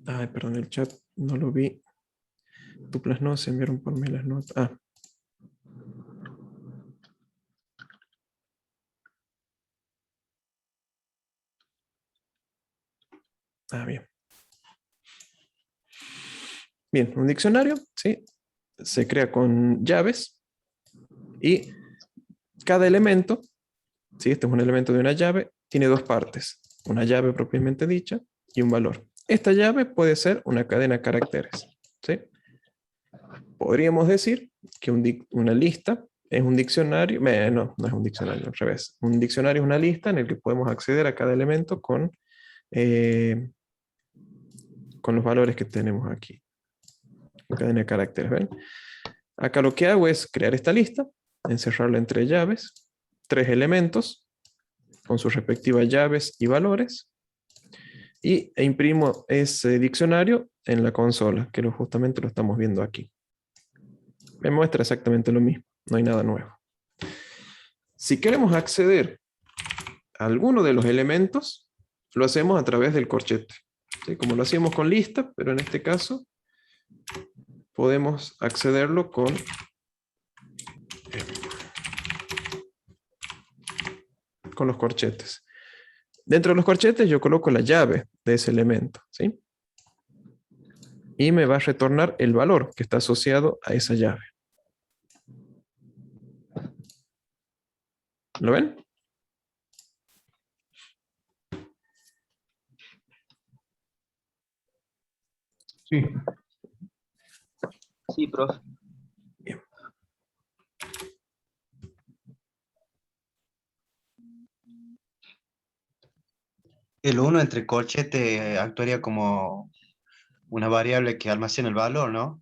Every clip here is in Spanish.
Ay, perdón, el chat no lo vi. Duplas no, se enviaron por mail las notas. Bien. Bien, un diccionario, ¿sí? Se crea con llaves y cada elemento, ¿sí? Este es un elemento de una llave, tiene dos partes. Una llave propiamente dicha y un valor. Esta llave puede ser una cadena de caracteres, ¿sí? Podríamos decir que una lista es un diccionario, no es un diccionario, al revés. Un diccionario es una lista en el que podemos acceder a cada elemento con los valores que tenemos aquí. Cadena de caracteres, ¿ven? Acá lo que hago es crear esta lista, encerrarla entre llaves, tres elementos con sus respectivas llaves y valores, e imprimo ese diccionario en la consola, que justamente lo estamos viendo aquí. Me muestra exactamente lo mismo, no hay nada nuevo. Si queremos acceder a alguno de los elementos, lo hacemos a través del corchete. ¿Sí? Como lo hacíamos con lista, pero en este caso podemos accederlo con los corchetes. Dentro de los corchetes yo coloco la llave de ese elemento, ¿sí? Y me va a retornar el valor que está asociado a esa llave. ¿Lo ven? Sí. Sí, profe. Bien. El 1 entre corchete actuaría como una variable que almacena el valor, ¿no?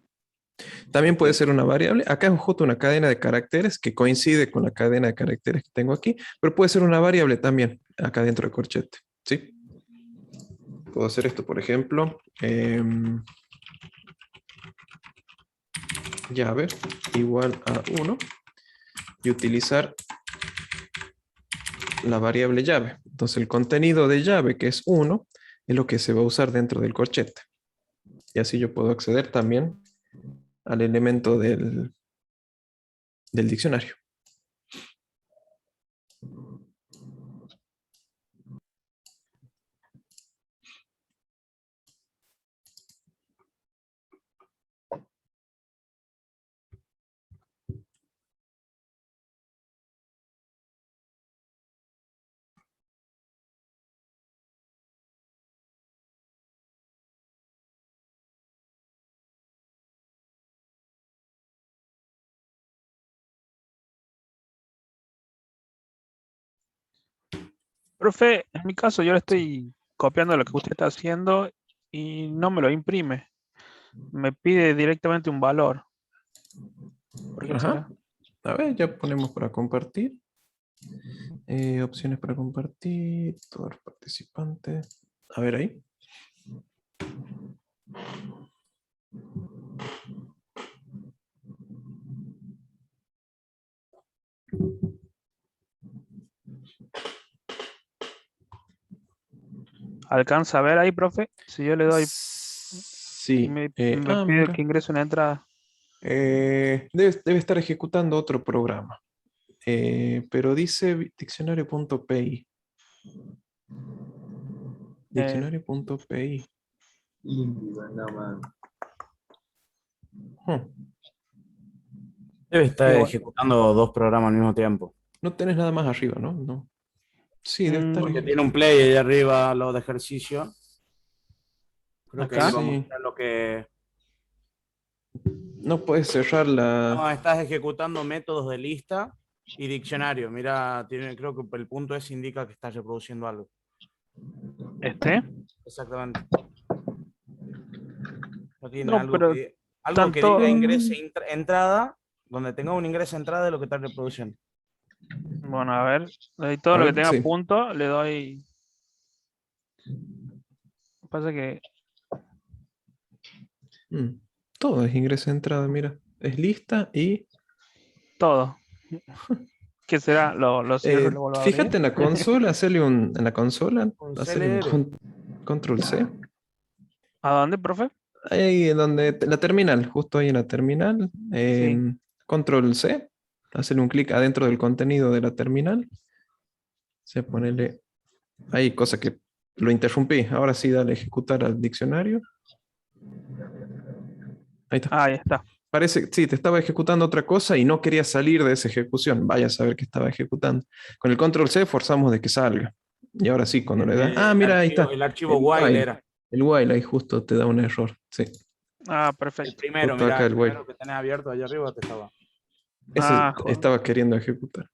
También puede ser una variable. Acá es justo una cadena de caracteres que coincide con la cadena de caracteres que tengo aquí, pero puede ser una variable también acá dentro del corchete, ¿sí? Puedo hacer esto, por ejemplo, llave igual a 1 y utilizar la variable llave. Entonces el contenido de llave, que es 1, es lo que se va a usar dentro del corchete. Y así yo puedo acceder también al elemento del diccionario. Profe, en mi caso yo le estoy copiando lo que usted está haciendo y no me lo imprime. Me pide directamente un valor. ¿Por qué será? Ajá. A ver, ya ponemos para compartir. Opciones para compartir. Todos los participantes. A ver ahí. ¿Alcanza a ver ahí, profe? Si yo le doy, Sí. me pide Mira. que ingrese una entrada. Debe estar ejecutando otro programa. Pero dice diccionario.py. Diccionario.py. Debe estar Igual. ejecutando dos programas al mismo tiempo. No tenés nada más arriba, ¿no? No. Sí, debe estar. Porque tiene un play ahí arriba, lo de ejercicio. Creo que ahí le ¿Acá? va a Sí. mostrar lo que... No puedes cerrar la. No, estás ejecutando métodos de lista y diccionario. Mira, creo que el punto S indica que estás reproduciendo algo. ¿Este? Exactamente. No tiene No, algo pero que tanto. diga ingrese entrada, donde tenga un ingreso entrada de lo que está reproduciendo. Bueno, a ver. Le doy todo A lo que ver, tenga sí. punto, le doy. Pasa que. Todo es ingreso de entrada, mira. Es lista y. Todo. ¿Qué será? Lo cierro y lo vuelvo a abrir. Fíjate en la consola, en la consola, hacerle un CLR. control C. ¿A dónde, profe? Ahí en donde, la terminal, justo ahí en la terminal. Sí. Control C, hacerle un clic adentro del contenido de la terminal. Se ponele ahí, cosa que lo interrumpí. Ahora sí, dale ejecutar al diccionario. Ahí está. Ahí está. Parece que sí, te estaba ejecutando otra cosa y no quería salir de esa ejecución. Vaya a saber que estaba ejecutando. Con el control C forzamos de que salga. Y ahora sí, cuando le das. Ah, mira, ahí está. El archivo while era. El while ahí justo te da un error. Sí, Ah, El perfecto. primero, justo mirá, acá el el while. primero que tenés abierto allá arriba te estaba. Ese Ah, estaba queriendo ejecutar.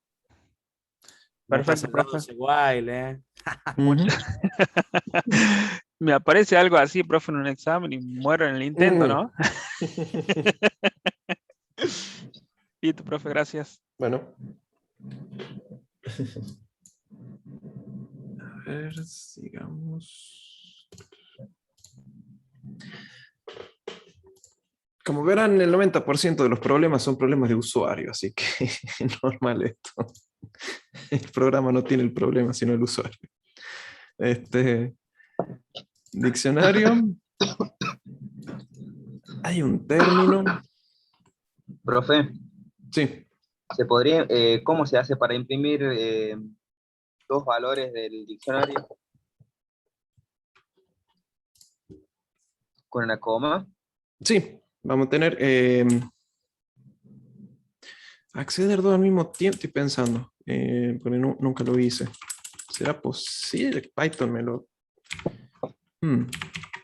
No está perfecto, cerrado profe. ese while, Ujú. Me aparece algo así, profe, en un examen y muero en el intento, ¿no? Y tu profe, gracias. Bueno. A ver, sigamos. Como verán, el 90% de los problemas son problemas de usuario, así que es normal esto. El programa no tiene el problema, sino el usuario. Diccionario. Hay un término. Profe, Sí, ¿se podría, cómo se hace para imprimir dos valores del diccionario con una coma? sí. Vamos a tener acceder dos al mismo tiempo. Estoy pensando, porque nunca lo hice. ¿Será posible? Python me lo...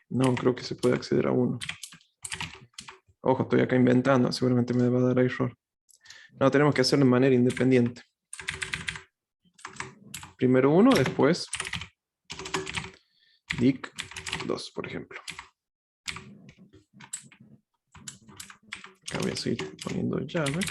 No, creo que se puede acceder a uno. Ojo, estoy acá inventando, seguramente me va a dar error. No, tenemos que hacerlo de manera independiente. Primero uno, después dic 2, por ejemplo. Acá voy a seguir poniendo llave.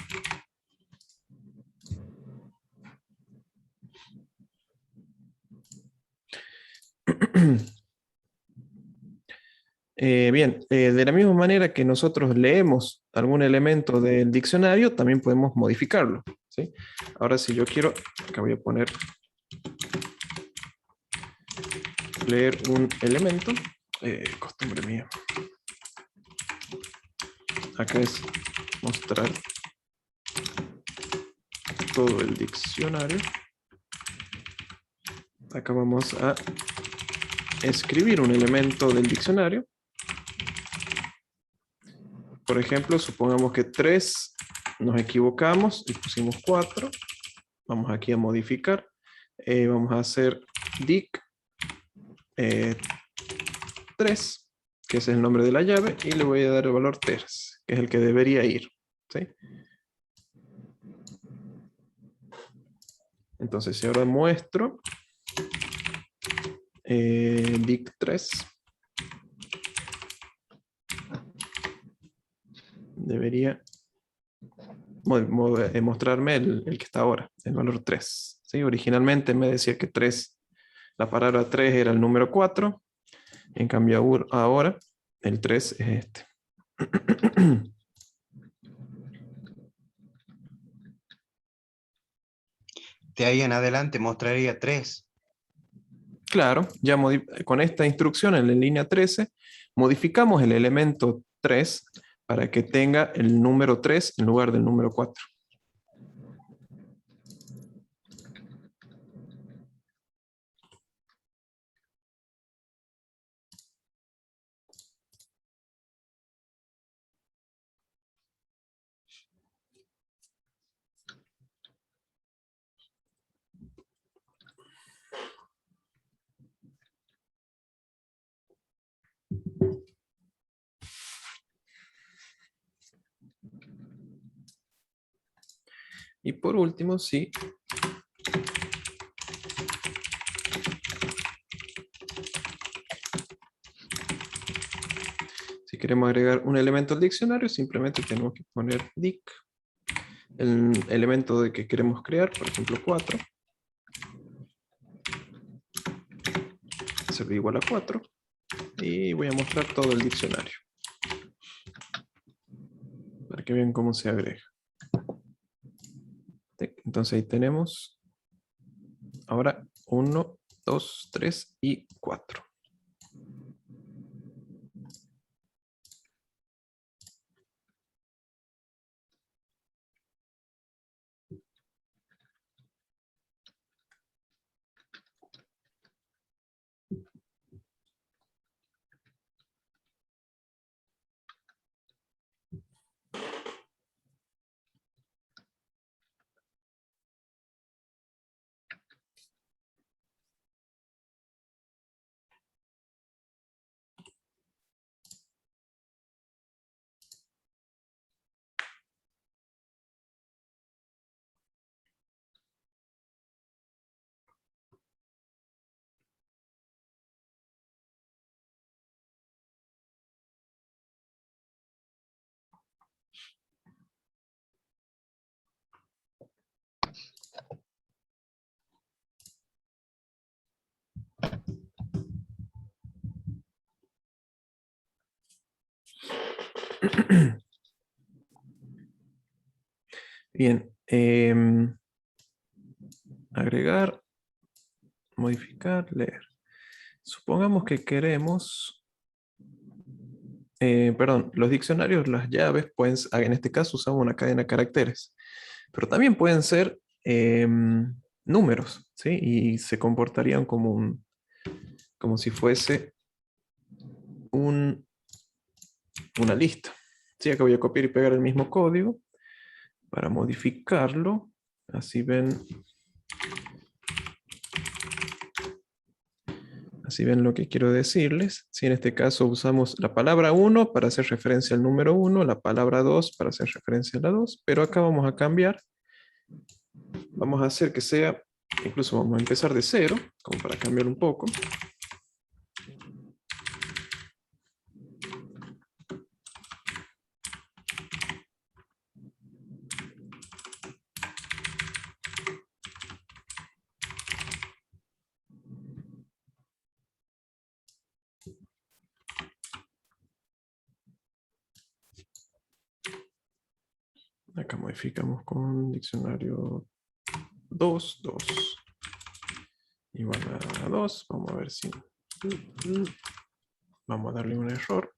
Bien, de la misma manera que nosotros leemos algún elemento del diccionario, también podemos modificarlo, ¿sí? Ahora, si yo quiero, acá voy a poner leer un elemento, costumbre mía. Acá es mostrar todo el diccionario. Acá vamos a escribir un elemento del diccionario. Por ejemplo, supongamos que 3 nos equivocamos y pusimos 4. Vamos aquí a modificar. Vamos a hacer dic 3, que es el nombre de la llave, y le voy a dar el valor 3, que es el que debería ir, ¿sí? Entonces, si ahora muestro dic 3, debería mostrarme el que está ahora, el valor 3. ¿Sí? Originalmente me decía que 3, la palabra 3 era el número 4, en cambio ahora el 3 es este. De ahí en adelante mostraría 3. Claro, ya con esta instrucción en la línea 13, modificamos el elemento 3 para que tenga el número 3 en lugar del número 4. Y por último, sí. Si queremos agregar un elemento al diccionario, simplemente tenemos que poner dic, el elemento de que queremos crear, por ejemplo 4, será igual a 4, y voy a mostrar todo el diccionario, para que vean cómo se agrega. Entonces ahí tenemos ahora 1, 2, 3 y 4. Bien. Agregar, modificar, leer. Supongamos que queremos... perdón, los diccionarios, las llaves, pueden, en este caso usamos una cadena de caracteres, pero también pueden ser números, ¿sí? Y se comportarían como si fuese una lista. ¿Sí? Acá voy a copiar y pegar el mismo código para modificarlo. Así ven lo que quiero decirles. Si en este caso usamos la palabra 1 para hacer referencia al número 1, la palabra 2 para hacer referencia a la 2, pero acá vamos a cambiar. Vamos a hacer que sea, incluso vamos a empezar de 0, como para cambiar un poco. Acá modificamos con diccionario 2, 2. Igual a 2. Vamos a ver si... Vamos a darle un error.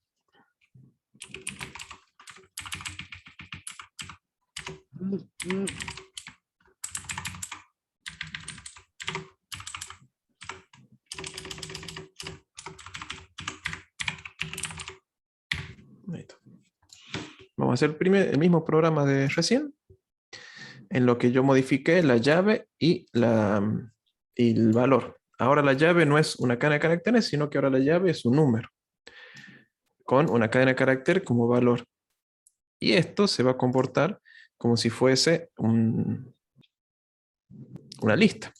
Ahí está. Vamos a hacer el mismo programa de recién, en lo que yo modifiqué la llave y el valor. Ahora la llave no es una cadena de caracteres, sino que ahora la llave es un número, con una cadena de carácter como valor. Y esto se va a comportar como si fuese una lista,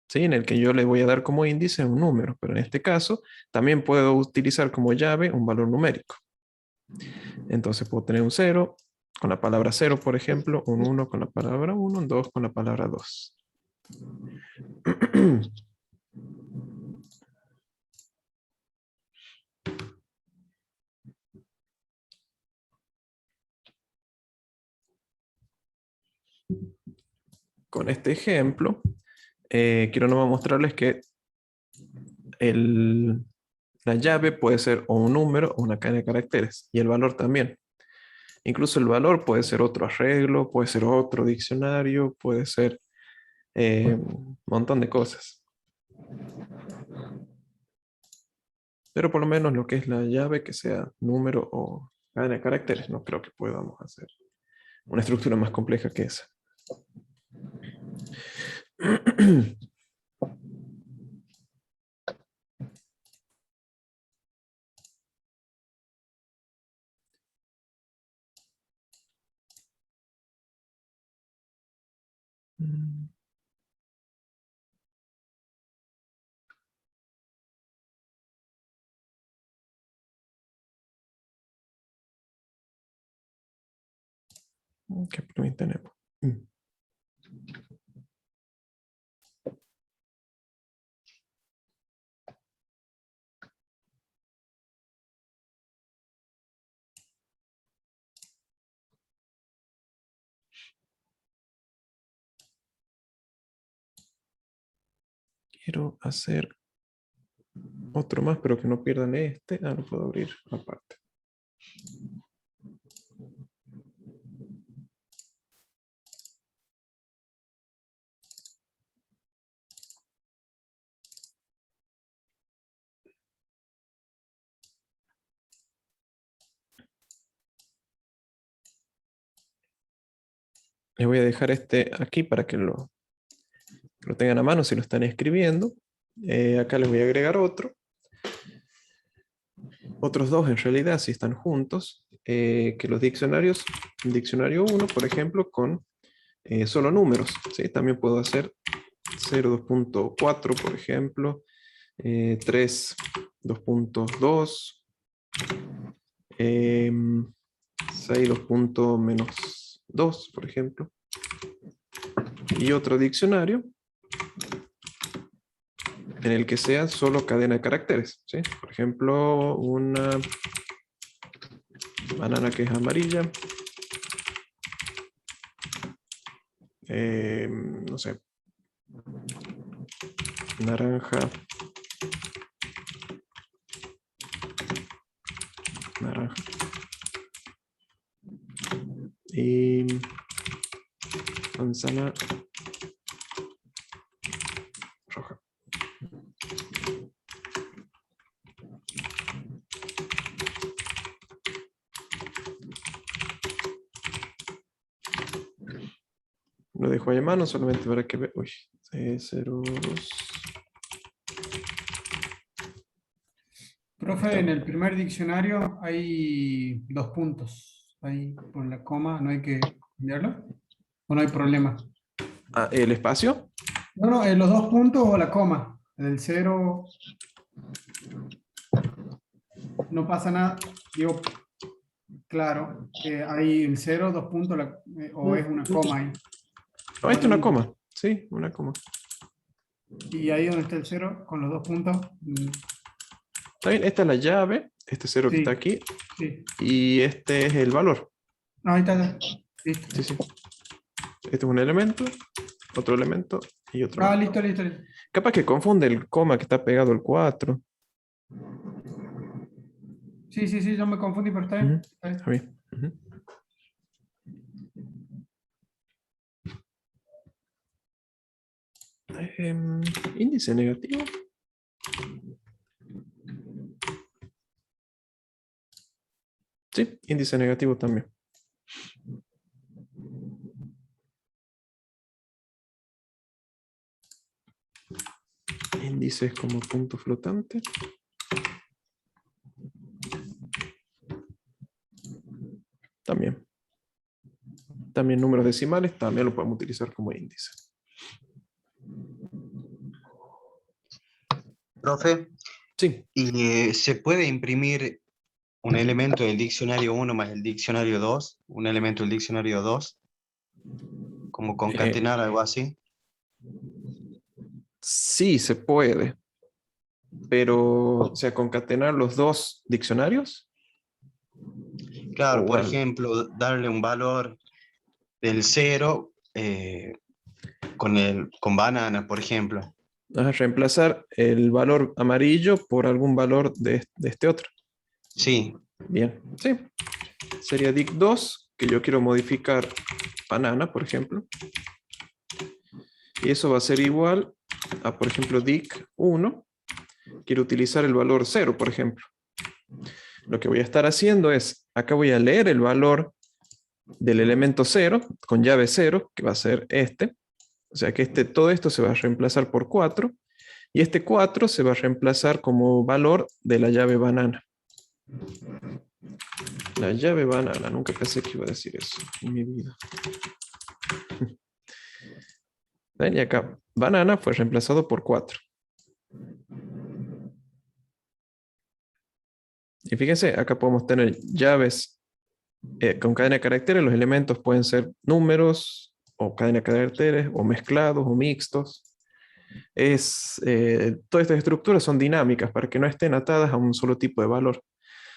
¿sí? En el que yo le voy a dar como índice un número, pero en este caso también puedo utilizar como llave un valor numérico. Entonces puedo tener un 0 con la palabra 0, por ejemplo, un 1 con la palabra 1, un 2 con la palabra 2. Con este ejemplo, quiero nomás mostrarles que la llave puede ser o un número o una cadena de caracteres, y el valor también. Incluso el valor puede ser otro arreglo, puede ser otro diccionario, puede ser un montón de cosas. Pero por lo menos lo que es la llave, que sea número o cadena de caracteres, no creo que podamos hacer una estructura más compleja que esa. ¿Qué problema tenemos? Quiero hacer otro más, pero que no pierdan este. Ah, lo puedo abrir aparte. Les voy a dejar este aquí para que lo tengan a mano si lo están escribiendo. Acá les voy a agregar otros dos en realidad, si están juntos, que los diccionarios, diccionario 1, por ejemplo, con solo números, ¿sí? También puedo hacer 0.2.4, por ejemplo, 3, 2.2, 6, 2.-2, por ejemplo. Y otro diccionario en el que sea solo cadena de caracteres, ¿sí? Por ejemplo, una Banana, que es amarilla. No sé. Naranja. Naranja. Y manzana roja. Lo dejo ahí a mano solamente para que vean. Uy, 0, 2. Profe, en el primer diccionario hay 2 puntos. Ahí por la coma, ¿no hay que cambiarlo? ¿O no hay problema? Ah, ¿el espacio? No, no, los 2 puntos o la coma. El 0 no pasa nada. Digo, claro, hay el 0, 2 puntos, o es una coma ahí. No, esto es una coma. Sí, una coma. Y ahí donde está el 0, con los 2 puntos. ¿Está bien? Esta es la llave. Este 0 que Sí. está aquí. Sí. Y este es el valor. No, ahí está. Listo. Sí, sí. Este es un elemento, otro elemento y otro. Ah, listo, listo, listo. Capaz que confunde el coma que está pegado al 4. Sí, sí, sí, yo me confundí, pero está bien. Ujú. Está bien. Está bien. Ujú. Índice negativo. Sí, índice negativo también. Índices como punto flotante. También. También números decimales, también lo podemos utilizar como índice. Profe, Sí, ¿y se puede imprimir un elemento del diccionario 1 más el diccionario 2? Un elemento del diccionario 2, como concatenar algo así. sí se puede. Pero, o sea, concatenar los dos diccionarios. Claro, por Igual. ejemplo, darle un valor del 0 con banana, por ejemplo. Vas a reemplazar el valor amarillo por algún valor de este otro. Sí, Bien, sí. Sería dic2, que yo quiero modificar banana, por ejemplo. Y eso va a ser igual a, por ejemplo, dic1. Quiero utilizar el valor 0, por ejemplo. Lo que voy a estar haciendo es, acá voy a leer el valor del elemento 0, con llave 0, que va a ser este. O sea que todo esto se va a reemplazar por 4. Y este 4 se va a reemplazar como valor de la llave banana. La llave banana, nunca pensé que iba a decir eso en mi vida. ¿Ven? Y acá, banana fue reemplazado por 4. Y fíjense, acá podemos tener llaves con cadena de caracteres. Los elementos pueden ser números, o cadena de caracteres, o mezclados, o mixtos. Todas estas estructuras son dinámicas para que no estén atadas a un solo tipo de valor.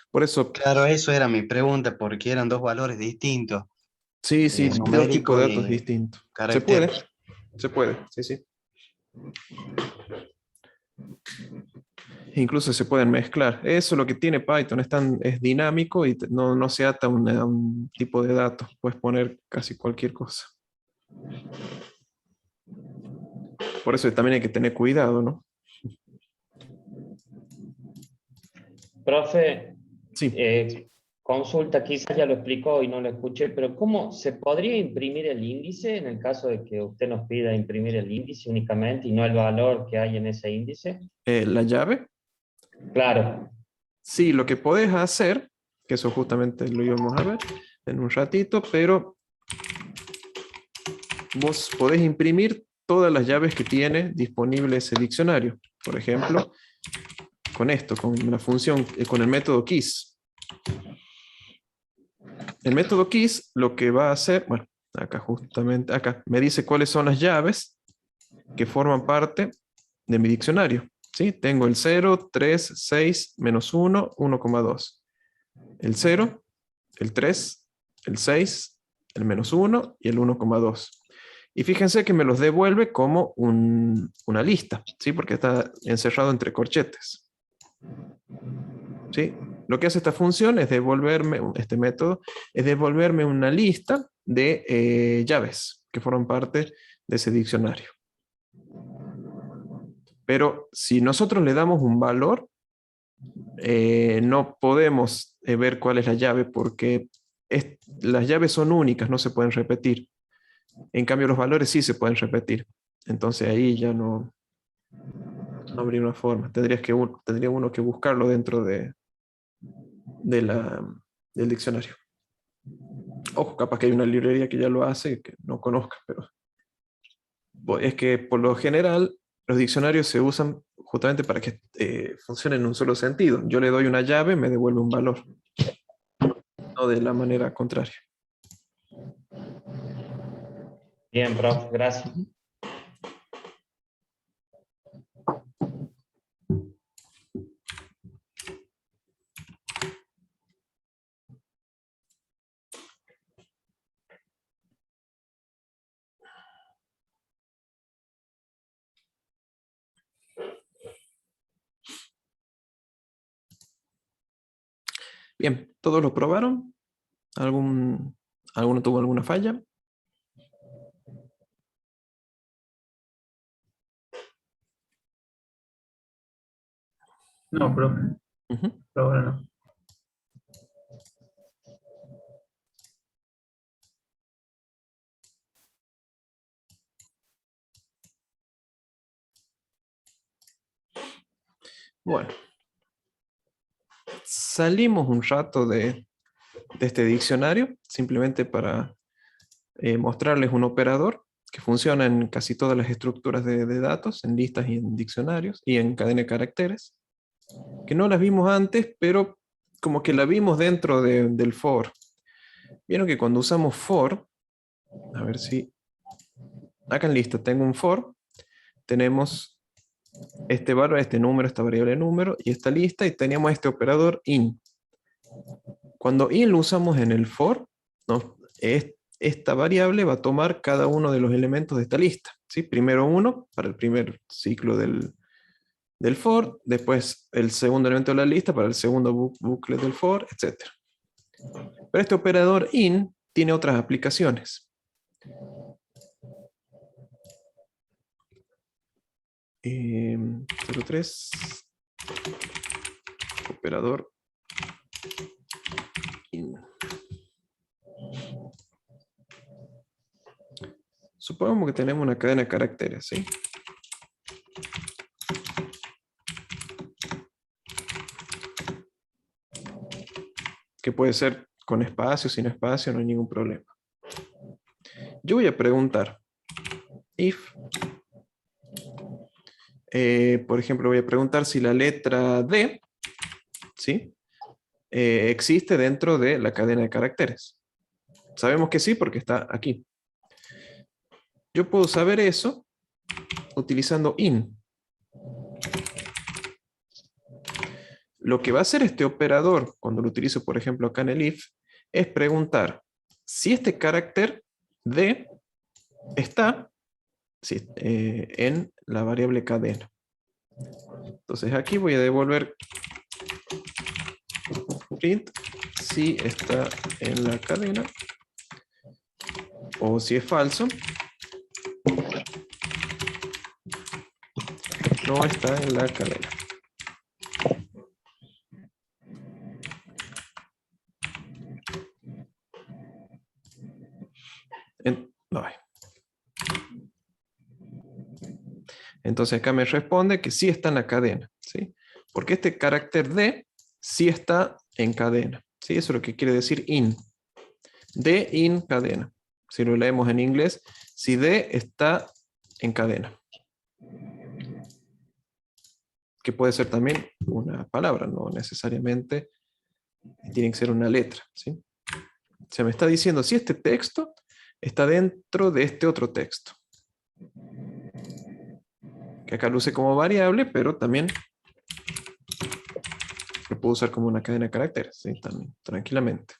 Por eso, claro, eso era mi pregunta, porque eran dos valores distintos, sí, sí, dos tipos numérico de datos y distintos. carácter. Se puede, sí, sí. Incluso se pueden mezclar. Eso es lo que tiene Python, es dinámico y no se ata a un tipo de datos. Puedes poner casi cualquier cosa. Por eso también hay que tener cuidado, ¿no? Profe, Sí. consulta, quizás ya lo explicó y no lo escuché, pero ¿cómo se podría imprimir el índice en el caso de que usted nos pida imprimir el índice únicamente y no el valor que hay en ese índice? La llave. Claro, Sí, lo que podés hacer, que eso justamente lo íbamos a ver en un ratito, pero vos podés imprimir todas las llaves que tiene disponible ese diccionario. Por ejemplo, con esto, con la función, con el método keys. El método keys lo que va a hacer, bueno, acá justamente, acá me dice cuáles son las llaves que forman parte de mi diccionario. ¿Sí? Tengo el 0, 3, 6, menos 1, 1,2. El 0 el 3, el 6, el -1 y el 1,2. Y fíjense que me los devuelve como una lista, ¿sí? Porque está encerrado entre corchetes. ¿Sí? Lo que hace esta función es devolverme, este método, es devolverme una lista de llaves que forman parte de ese diccionario. Pero si nosotros le damos un valor, no podemos ver cuál es la llave porque las llaves son únicas, no se pueden repetir. En cambio, los valores sí se pueden repetir. Entonces ahí ya no habría una forma. Tendría uno que buscarlo dentro del diccionario. Ojo, capaz que hay una librería que ya lo hace que no conozca, pero es que por lo general los diccionarios se usan justamente para que funcionen en un solo sentido. Yo le doy una llave, me devuelve un valor. No de la manera contraria. Bien, profe, gracias. Bien, ¿todos lo probaron? ¿Alguno tuvo alguna falla? No, profe, Ujú. por ahora no. Bueno, salimos un rato de este diccionario, simplemente para mostrarles un operador que funciona en casi todas las estructuras de datos, en listas y en diccionarios, y en cadena de caracteres, que no las vimos antes, pero como que la vimos dentro del for. Vieron que cuando usamos for, a ver si, acá en lista tengo un for, tenemos este valor, este número, esta variable número, y esta lista, y teníamos este operador in. Cuando in lo usamos en el for, ¿no? Esta variable va a tomar cada uno de los elementos de esta lista, ¿sí? Primero uno para el primer ciclo del for, después el segundo elemento de la lista para el segundo bucle del for, etc. Pero este operador in tiene otras aplicaciones. 03 operador in. Supongamos que tenemos una cadena de caracteres, ¿sí? Que puede ser con espacio, sin espacio, no hay ningún problema. Yo voy a preguntar if, por ejemplo, voy a preguntar si la letra D, ¿sí? Existe dentro de la cadena de caracteres. Sabemos que sí porque está aquí. Yo puedo saber eso utilizando in. Lo que va a hacer este operador, cuando lo utilizo, por ejemplo, acá en el if, es preguntar si este carácter D está en la variable cadena. Entonces aquí voy a devolver print si está en la cadena, o si es falso, no está en la cadena. No hay. Entonces acá me responde que sí está en la cadena, ¿sí? Porque este carácter D sí está en cadena, ¿sí? Eso es lo que quiere decir in. D in cadena. Si lo leemos en inglés, si D está en cadena. Que puede ser también una palabra, no necesariamente tiene que ser una letra, ¿sí? Se me está diciendo si este texto está dentro de este otro texto. Que acá lo use como variable, pero también lo puedo usar como una cadena de caracteres, ¿sí? También, tranquilamente.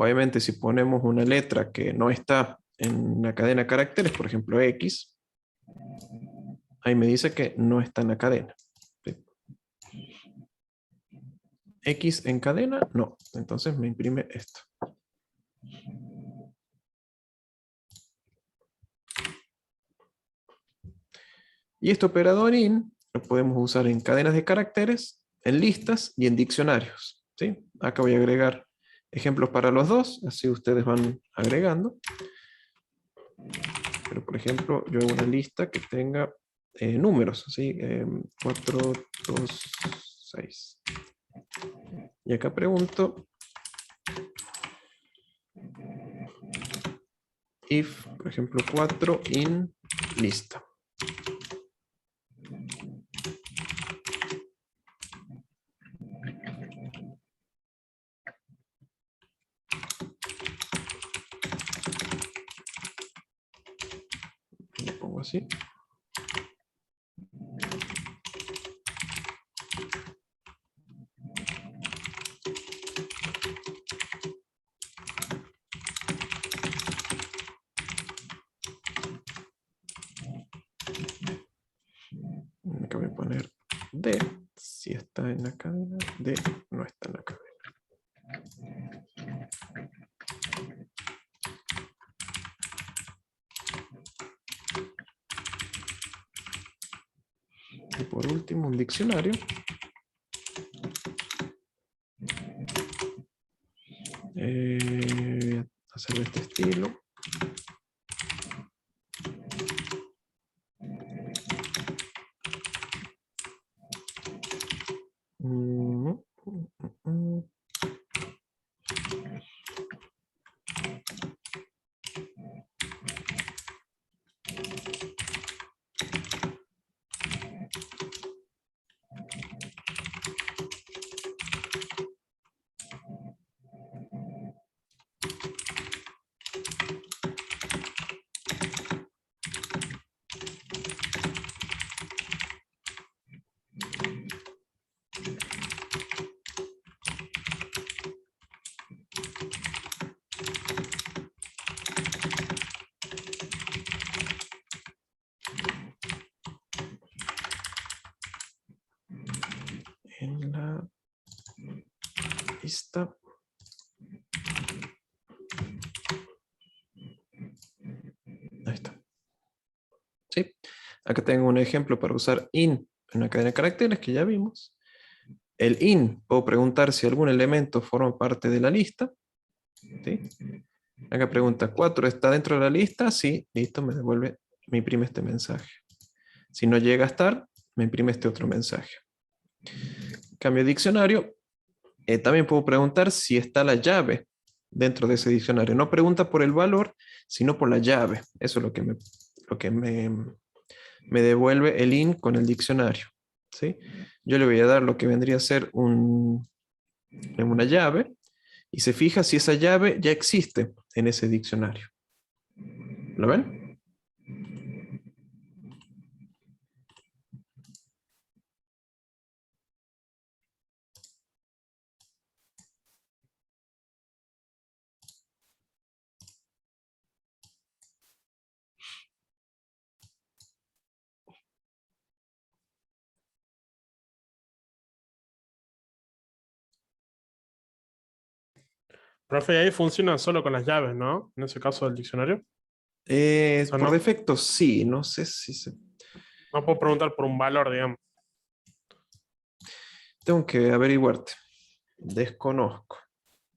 Obviamente, si ponemos una letra que no está en la cadena de caracteres, por ejemplo X, ahí me dice que no está en la cadena. ¿Sí? X en cadena, no. Entonces me imprime esto. Y este operador in lo podemos usar en cadenas de caracteres, en listas y en diccionarios. ¿Sí? Acá voy a agregar ejemplos para los dos, así ustedes van agregando. Pero por ejemplo, yo hago una lista que tenga números, ¿sí? 4, 2, 6. Y acá pregunto if, por ejemplo, 4 in lista. Lo pongo así. Acá voy a poner D, si está en la cadena, D no está en la cadena. Y por último, un diccionario. Voy a hacer de este estilo. En la lista. Ahí está. ¿Sí? Acá tengo un ejemplo para usar in en una cadena de caracteres que ya vimos. El in, puedo preguntar si algún elemento forma parte de la lista. ¿Sí? Acá pregunta, ¿4 está dentro de la lista? Sí, listo, me devuelve, me imprime este mensaje. Si no llega a estar, me imprime este otro mensaje. Cambio de diccionario. También puedo preguntar si está la llave dentro de ese diccionario. No pregunta por el valor, sino por la llave. Eso es lo que me devuelve el in con el diccionario. ¿Sí? Yo le voy a dar lo que vendría a ser una llave y se fija si esa llave ya existe en ese diccionario. ¿Lo ven? Profe, ahí funciona solo con las llaves, ¿no? En ese caso del diccionario. O sea, Por no, defecto, sí. No sé si se... no puedo preguntar por un valor, digamos. Tengo que averiguarte. Desconozco.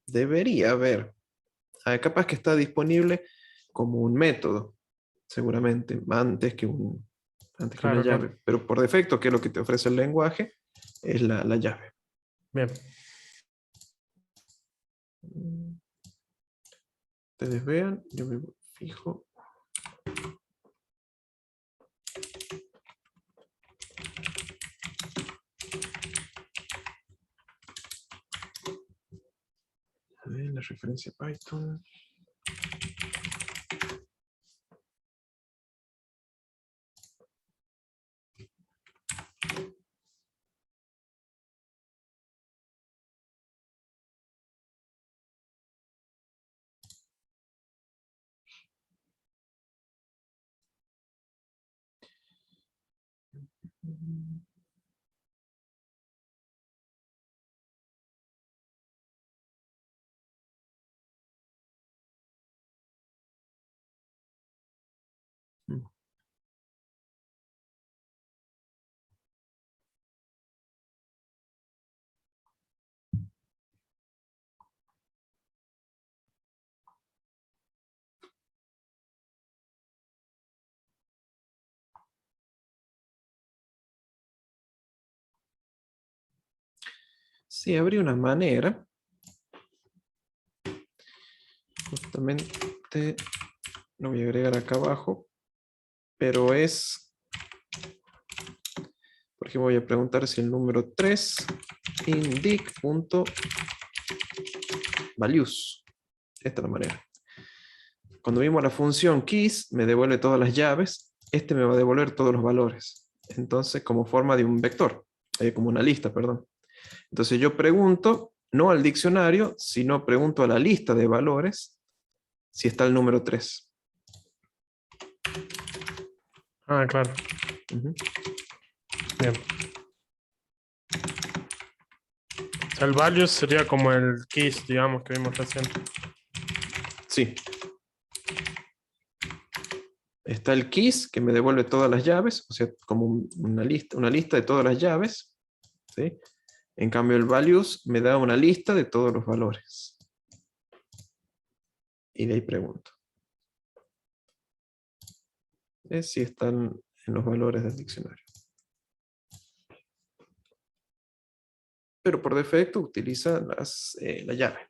Debería haber. Capaz que está disponible como un método, seguramente, antes que una Claro, llave. claro. Pero por defecto, que es lo que te ofrece el lenguaje, es la llave. Bien. Ustedes vean, yo me fijo. A ver, la referencia Python. Sí, habría una manera. Justamente lo voy a agregar acá abajo. Pero es... Por ejemplo, voy a preguntar si el número 3 indic.values. Esta es la manera. Cuando vimos la función keys, me devuelve todas las llaves. Este me va a devolver todos los valores. Entonces, como forma de un vector. Como una lista, perdón. Entonces yo pregunto, no al diccionario, sino pregunto a la lista de valores si está el número 3. Ah, claro. Ujú. Bien. O sea, el values sería como el keys, digamos, que vimos recién. Sí. Está el keys, que me devuelve todas las llaves, o sea, como una lista de todas las llaves. ¿Sí? En cambio, el values me da una lista de todos los valores. Y de ahí pregunto. Si están en los valores del diccionario. Pero por defecto utiliza la llave.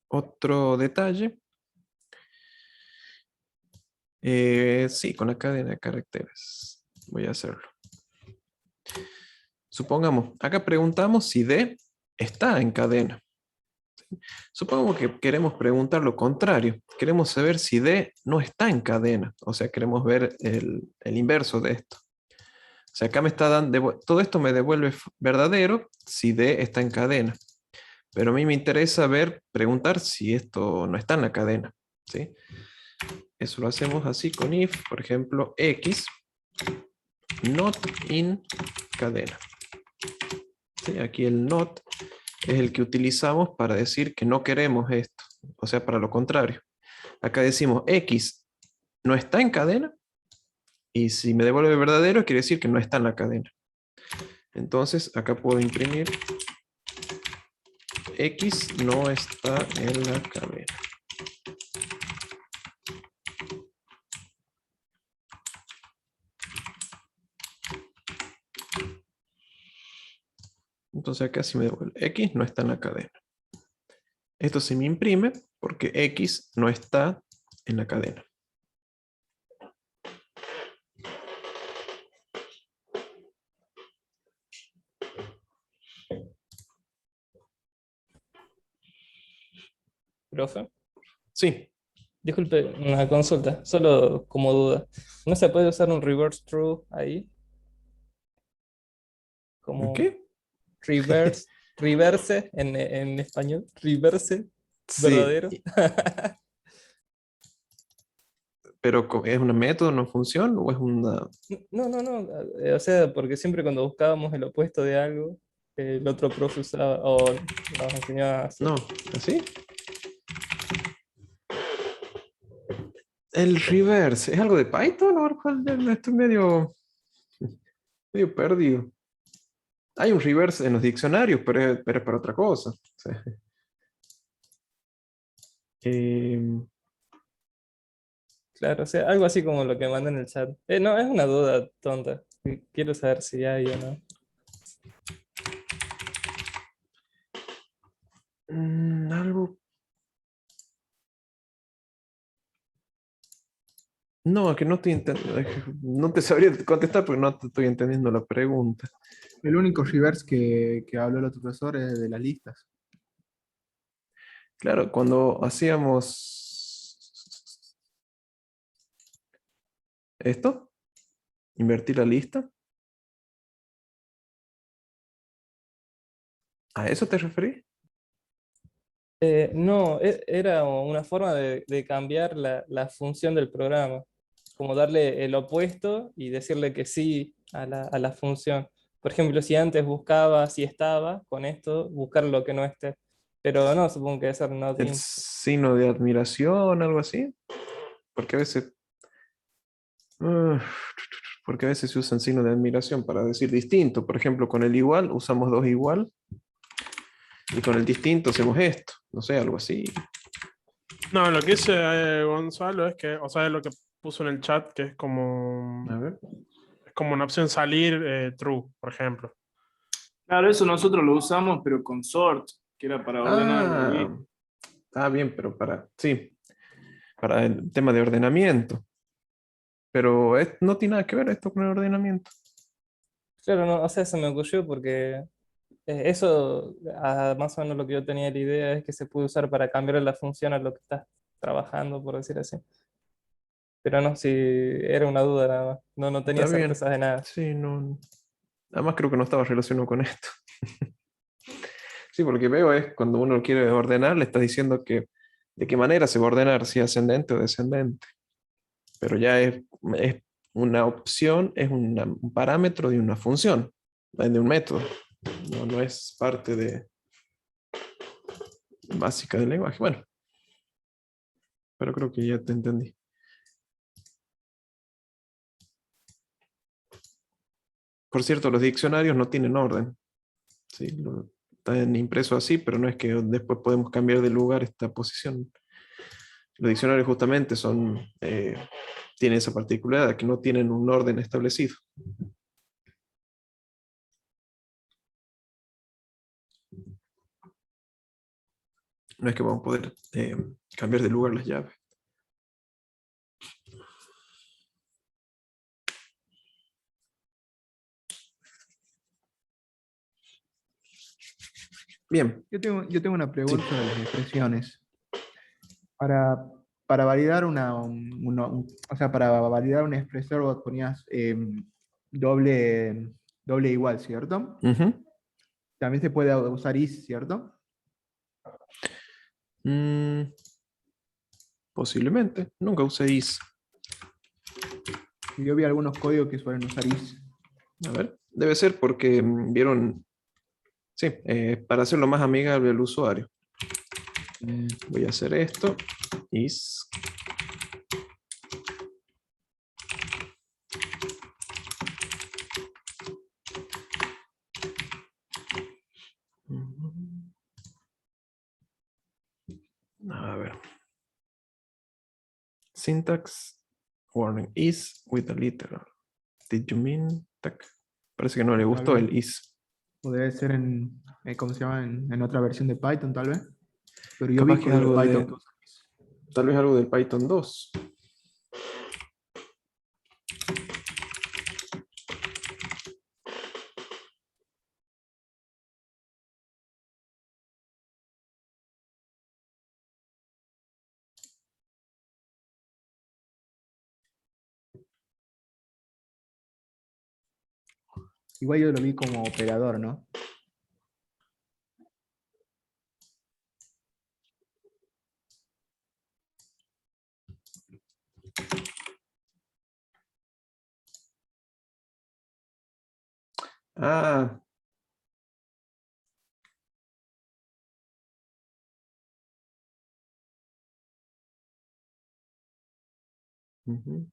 Otro detalle. Sí, con la cadena de caracteres. Voy a hacerlo. Supongamos, acá preguntamos si D está en cadena. Supongamos que queremos preguntar lo contrario. Queremos saber si D no está en cadena. O sea, queremos ver el inverso de esto. O sea, acá me está dando, todo esto me devuelve verdadero si D está en cadena. Pero a mí me interesa preguntar si esto no está en la cadena, ¿sí? Eso lo hacemos así con if, por ejemplo, x not in cadena. ¿Sí? Aquí el not es el que utilizamos para decir que no queremos esto, o sea, para lo contrario. Acá decimos x no está en cadena, y si me devuelve verdadero, quiere decir que no está en la cadena. Entonces, acá puedo imprimir x no está en la cadena. Entonces acá sí me devuelve x no está en la cadena. Esto se me imprime porque x no está en la cadena. Profe, Sí. disculpe, una consulta, solo como duda. ¿No se puede usar un reverse true ahí? Como ¿Qué? reverse en español, reverse, Sí. verdadero. Pero ¿es un método, una función o es una...? No, o sea, porque siempre cuando buscábamos el opuesto de algo, el otro profe usaba, o nos enseñaba así. No, ¿así? El reverse, ¿es algo de Python o algo de- estoy medio perdido? Hay un reverse en los diccionarios, pero es para otra cosa. Sí. Claro, o sea, algo así como lo que manda en el chat. No, es una duda tonta. Quiero saber si hay o no. Algo... No, es que no estoy entendiendo. No te sabría contestar porque no te estoy entendiendo la pregunta. El único reverse que habló el otro profesor es de las listas. Claro, cuando hacíamos esto, invertir la lista. ¿A eso te referís? No, era una forma de cambiar la función del programa. Como darle el opuesto y decirle que sí a la función. Por ejemplo, si antes buscaba si estaba, con esto buscar lo que no esté. Pero no, supongo que debe ser not El in. signo de admiración, algo así. Porque a veces... ah, porque a veces se usan signos de admiración para decir distinto. Por ejemplo, con el igual usamos dos igual. Y con el distinto hacemos esto. No sé, algo así. No, lo que dice Gonzalo es que, o sea, es lo que puso en el chat, que es como, A ver. es como una opción salir true, por ejemplo. Claro, eso nosotros lo usamos, pero con sort, que era para ordenar. Está bien, pero sí, para el tema de ordenamiento. Pero no tiene nada que ver esto con el ordenamiento. Claro, no, o sea, se me ocurrió porque eso, más o menos lo que yo tenía la idea es que se puede usar para cambiar la función a lo que estás trabajando, por decir así. Pero no, si era una duda nada más. No tenía Está bien. certeza de nada. Sí, no. Además creo que no estaba relacionado con esto. Sí, porque veo es cuando uno quiere ordenar, le está diciendo que de qué manera se va a ordenar, si ascendente o descendente. Pero ya es una opción, es un parámetro de una función, de un método. No es parte de básica del lenguaje. Bueno, pero creo que ya te entendí. Por cierto, los diccionarios no tienen orden. Sí, están impresos así, pero no es que después podemos cambiar de lugar esta posición. Los diccionarios justamente tienen esa particularidad, que no tienen un orden establecido. No es que vamos a poder cambiar de lugar las llaves. Bien. Yo tengo una pregunta sobre las expresiones. Para validar o sea, para validar un expresor vos ponías doble igual, ¿cierto? Ujú. También se puede usar is, ¿cierto? Posiblemente. Nunca usé is. Yo vi algunos códigos que suelen usar is. A ver, debe ser porque vieron, sí, para hacerlo más amigable al usuario. Voy a hacer esto, is. A ver. Syntax warning is with a literal. Did you mean? Tac. Parece que no le gustó el is. O debe ser en, ¿cómo se llama? En otra versión de Python, tal vez. Pero yo Capaz vi que es algo Python de, tal vez algo del Python 2. Igual yo lo vi como operador, ¿no? Ah. Ujú.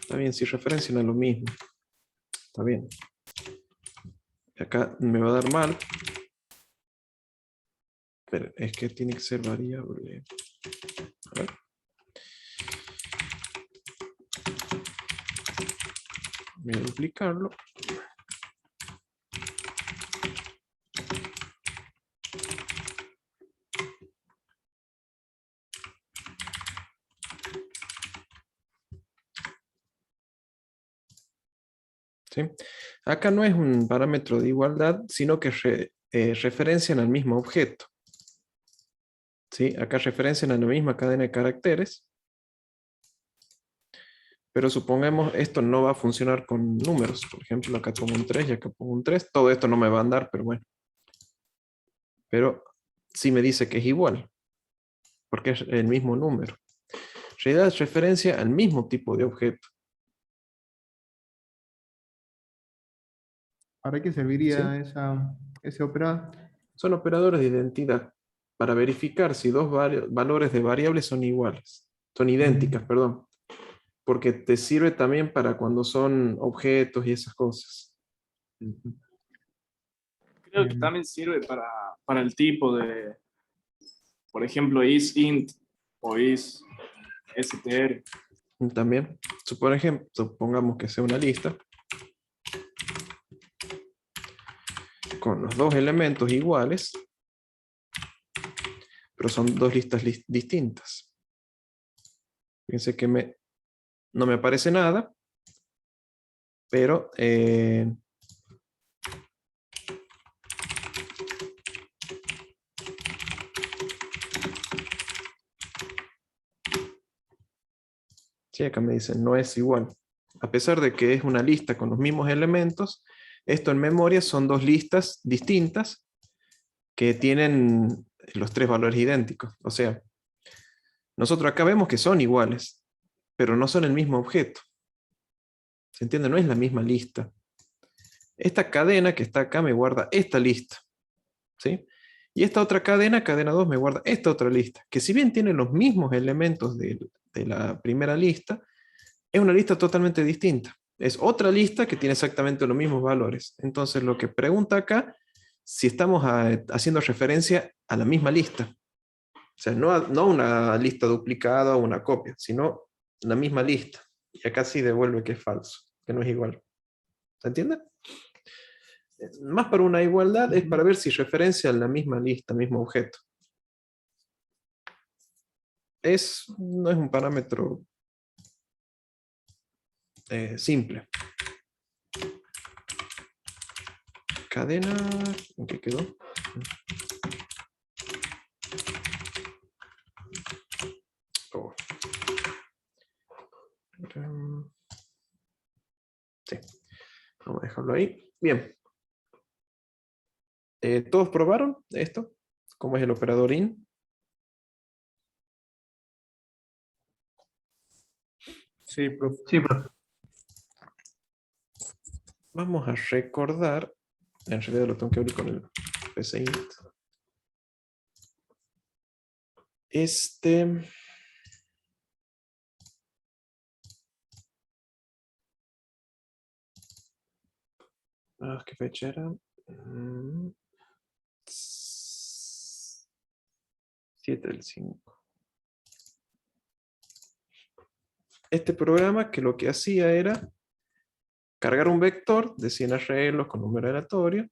Está bien, si referencian a lo mismo. Está bien. Y acá me va a dar mal. Pero es que tiene que ser variable. A ver. Voy a duplicarlo. ¿Sí? Acá no es un parámetro de igualdad, sino que referencian al mismo objeto. ¿Sí? Acá referencian a la misma cadena de caracteres. Pero supongamos esto no va a funcionar con números. Por ejemplo, acá pongo un 3 y acá pongo un 3. Todo esto no me va a andar, pero bueno. Pero sí me dice que es igual. Porque es el mismo número. En realidad es referencia al mismo tipo de objeto. ¿Para qué serviría ¿Sí? ese operador? Son operadores de identidad para verificar si dos valores de variables son iguales. Son idénticas, perdón. Porque te sirve también para cuando son objetos y esas cosas. Creo que también sirve para el tipo de, por ejemplo, isInt o isstr. También, supongamos que sea una lista con los dos elementos iguales, pero son dos listas distintas. Fíjense que no me aparece nada, pero sí, acá me dicen no es igual. A pesar de que es una lista con los mismos elementos, esto en memoria son dos listas distintas que tienen los tres valores idénticos. O sea, nosotros acá vemos que son iguales, pero no son el mismo objeto. ¿Se entiende? No es la misma lista. Esta cadena que está acá me guarda esta lista. ¿Sí? Y esta otra cadena, cadena 2, me guarda esta otra lista, que si bien tiene los mismos elementos de la primera lista, es una lista totalmente distinta. Es otra lista que tiene exactamente los mismos valores. Entonces lo que pregunta acá, si estamos haciendo referencia a la misma lista. O sea, no una lista duplicada o una copia, sino la misma lista. Y acá sí devuelve que es falso, que no es igual. ¿Se entiende? Más para una igualdad es para ver si referencia a la misma lista, mismo objeto. No es un parámetro simple. cadena, ¿en qué quedó? Oh. Sí, vamos a dejarlo ahí. Bien. ¿Todos probaron esto? ¿Cómo es el operador in? Sí, profe. Sí, profe. Vamos a recordar, en realidad lo tengo que abrir con el PCInt. ¿Qué fecha era? 7/5. Este programa que lo que hacía era cargar un vector de 100 arreglos con número aleatorio.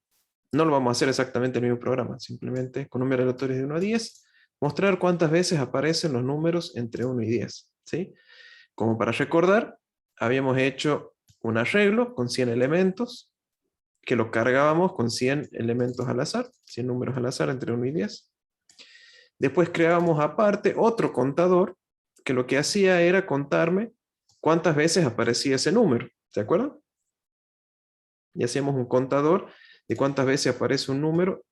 No lo vamos a hacer exactamente en el mismo programa, simplemente con número aleatorio de 1 a 10, mostrar cuántas veces aparecen los números entre 1 y 10. ¿Sí? Como para recordar, habíamos hecho un arreglo con 100 elementos, que lo cargábamos con 100 elementos al azar, 100 números al azar entre 1 y 10. Después creábamos aparte otro contador, que lo que hacía era contarme cuántas veces aparecía ese número. ¿Se acuerdan? Y hacíamos un contador de cuántas veces aparece un número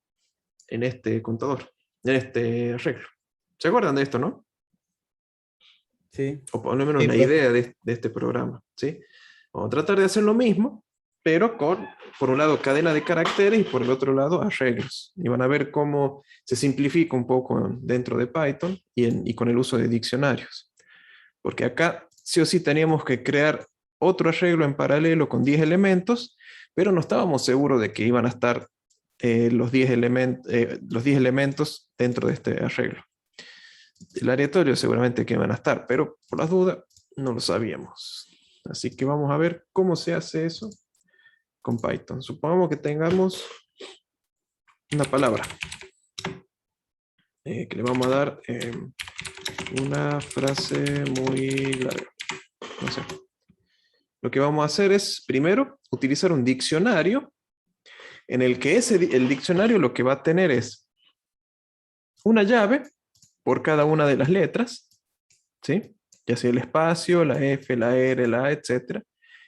en este contador, en este arreglo. ¿Se acuerdan de esto, no? Sí. O por lo menos Sí, una profe. idea de este programa. ¿Sí? Vamos a tratar de hacer lo mismo, pero con, por un lado, cadena de caracteres y por el otro lado, arreglos. Y van a ver cómo se simplifica un poco dentro de Python y con el uso de diccionarios. Porque acá sí o sí teníamos que crear otro arreglo en paralelo con 10 elementos, pero no estábamos seguros de que iban a estar los 10 elementos dentro de este arreglo. El aleatorio seguramente que van a estar, pero por las dudas no lo sabíamos. Así que vamos a ver cómo se hace eso con Python. Supongamos que tengamos una palabra que le vamos a dar una frase muy larga. No sé. Lo que vamos a hacer es, primero, utilizar un diccionario en el que el diccionario lo que va a tener es una llave por cada una de las letras, ¿sí? Ya sea el espacio, la F, la R, la A, etc.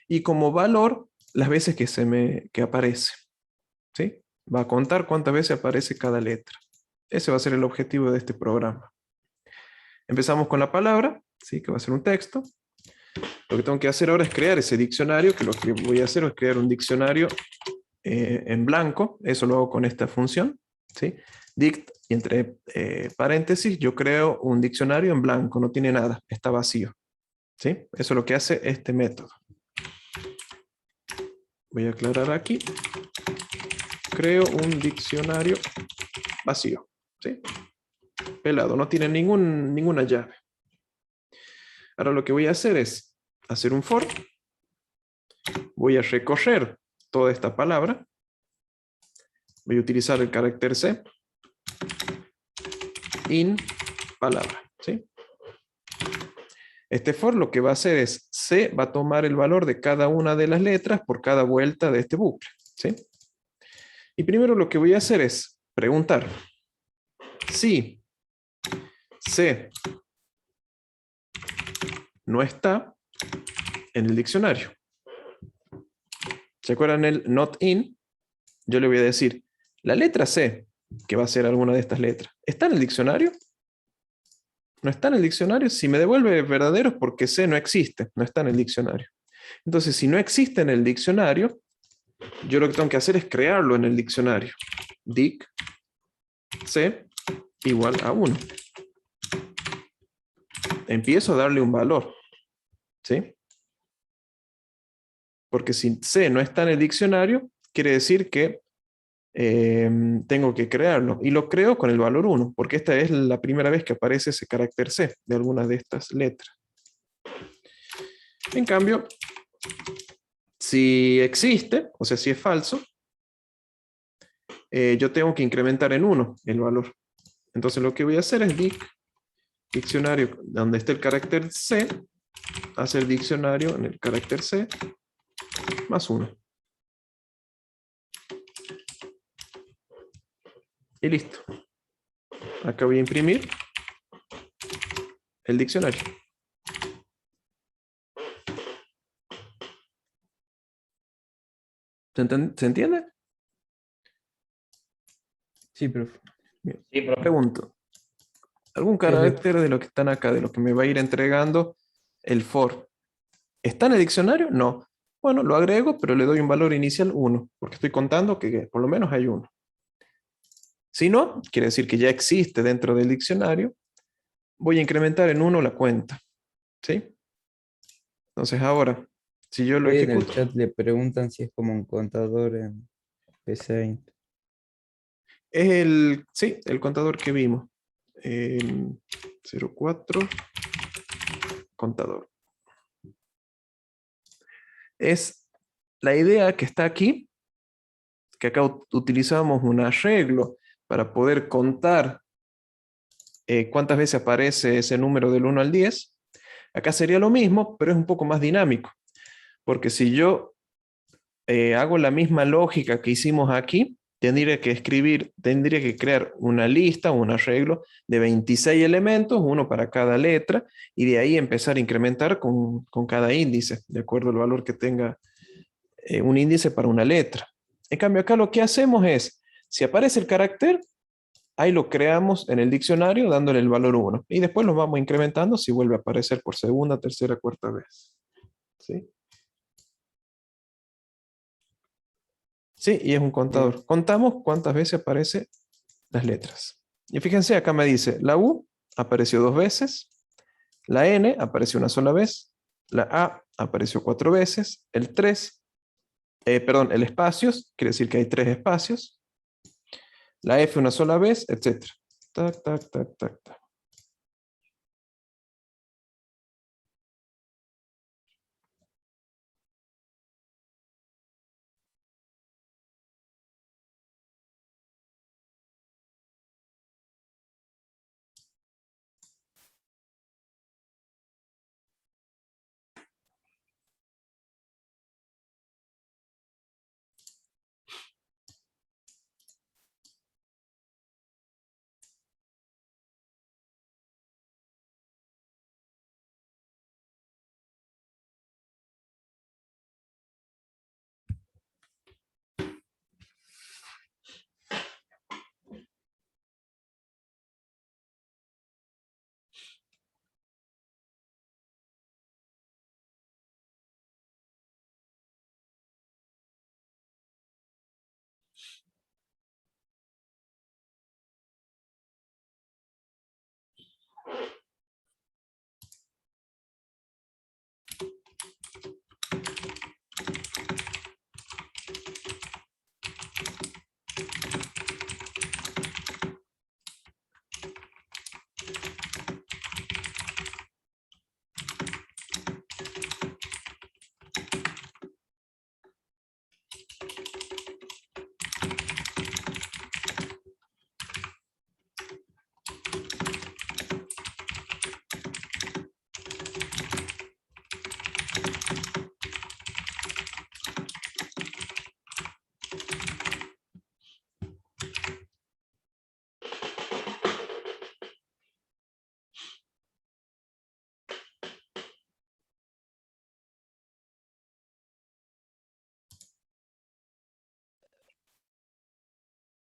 Y como valor, las veces que aparece, ¿sí? Va a contar cuántas veces aparece cada letra. Ese va a ser el objetivo de este programa. Empezamos con la palabra, ¿sí? Que va a ser un texto. Lo que tengo que hacer ahora es crear ese diccionario, que lo que voy a hacer es crear un diccionario en blanco. Eso lo hago con esta función, ¿sí? Dict, y entre paréntesis yo creo un diccionario en blanco, no tiene nada, está vacío, ¿sí? Eso es lo que hace este método. Voy a aclarar aquí. Creo un diccionario vacío, ¿sí? Pelado, no tiene ninguna llave. Ahora lo que voy a hacer es hacer un for. Voy a recorrer toda esta palabra. Voy a utilizar el carácter C. In palabra, ¿sí? Este for lo que va a hacer es, C va a tomar el valor de cada una de las letras por cada vuelta de este bucle, ¿sí? Y primero lo que voy a hacer es preguntar si C no está en el diccionario. ¿Se acuerdan el not in? Yo le voy a decir, la letra C, que va a ser alguna de estas letras, ¿está en el diccionario? No está en el diccionario. Si me devuelve verdadero es porque C no existe, no está en el diccionario. Entonces, si no existe en el diccionario, yo lo que tengo que hacer es crearlo en el diccionario. Dic C igual a 1. Empiezo a darle un valor, ¿sí? Porque si C no está en el diccionario, quiere decir que tengo que crearlo. Y lo creo con el valor 1, porque esta es la primera vez que aparece ese carácter C de alguna de estas letras. En cambio, si existe, o sea, si es falso, yo tengo que incrementar en 1 el valor. Entonces lo que voy a hacer es diccionario donde esté el carácter C, hacer diccionario en el carácter C más 1. Y listo. Acá voy a imprimir el diccionario. ¿Se entiende? Sí, profe. Bien. Sí, profe. Pregunto. ¿Algún carácter de lo que están acá, de lo que me va a ir entregando el for, está en el diccionario? No. Bueno, lo agrego, pero le doy un valor inicial 1, porque estoy contando que por lo menos hay 1. Si no, quiere decir que ya existe dentro del diccionario. Voy a incrementar en 1 la cuenta. ¿Sí? Entonces ahora, si yo lo Hoy en el ejecuto, chat le preguntan si es como un contador en PCInt. es sí, el contador que vimos. 04, contador. Es la idea que está aquí, que acá utilizamos un arreglo para poder contar cuántas veces aparece ese número del 1 al 10. Acá sería lo mismo, pero es un poco más dinámico. Porque si yo hago la misma lógica que hicimos aquí, tendría que crear una lista, un arreglo de 26 elementos, uno para cada letra, y de ahí empezar a incrementar con cada índice, de acuerdo al valor que tenga un índice para una letra. En cambio, acá lo que hacemos es, si aparece el carácter, ahí lo creamos en el diccionario dándole el valor 1, y después lo vamos incrementando si vuelve a aparecer por segunda, tercera, cuarta vez. ¿Sí? Sí, y es un contador. Contamos cuántas veces aparecen las letras. Y fíjense, acá me dice, la U apareció 2 veces, la N apareció una sola vez, la A apareció 4 veces, el 3, el espacios, quiere decir que hay 3 espacios, la F una sola vez, etc. Tac, tac, tac, tac, tac.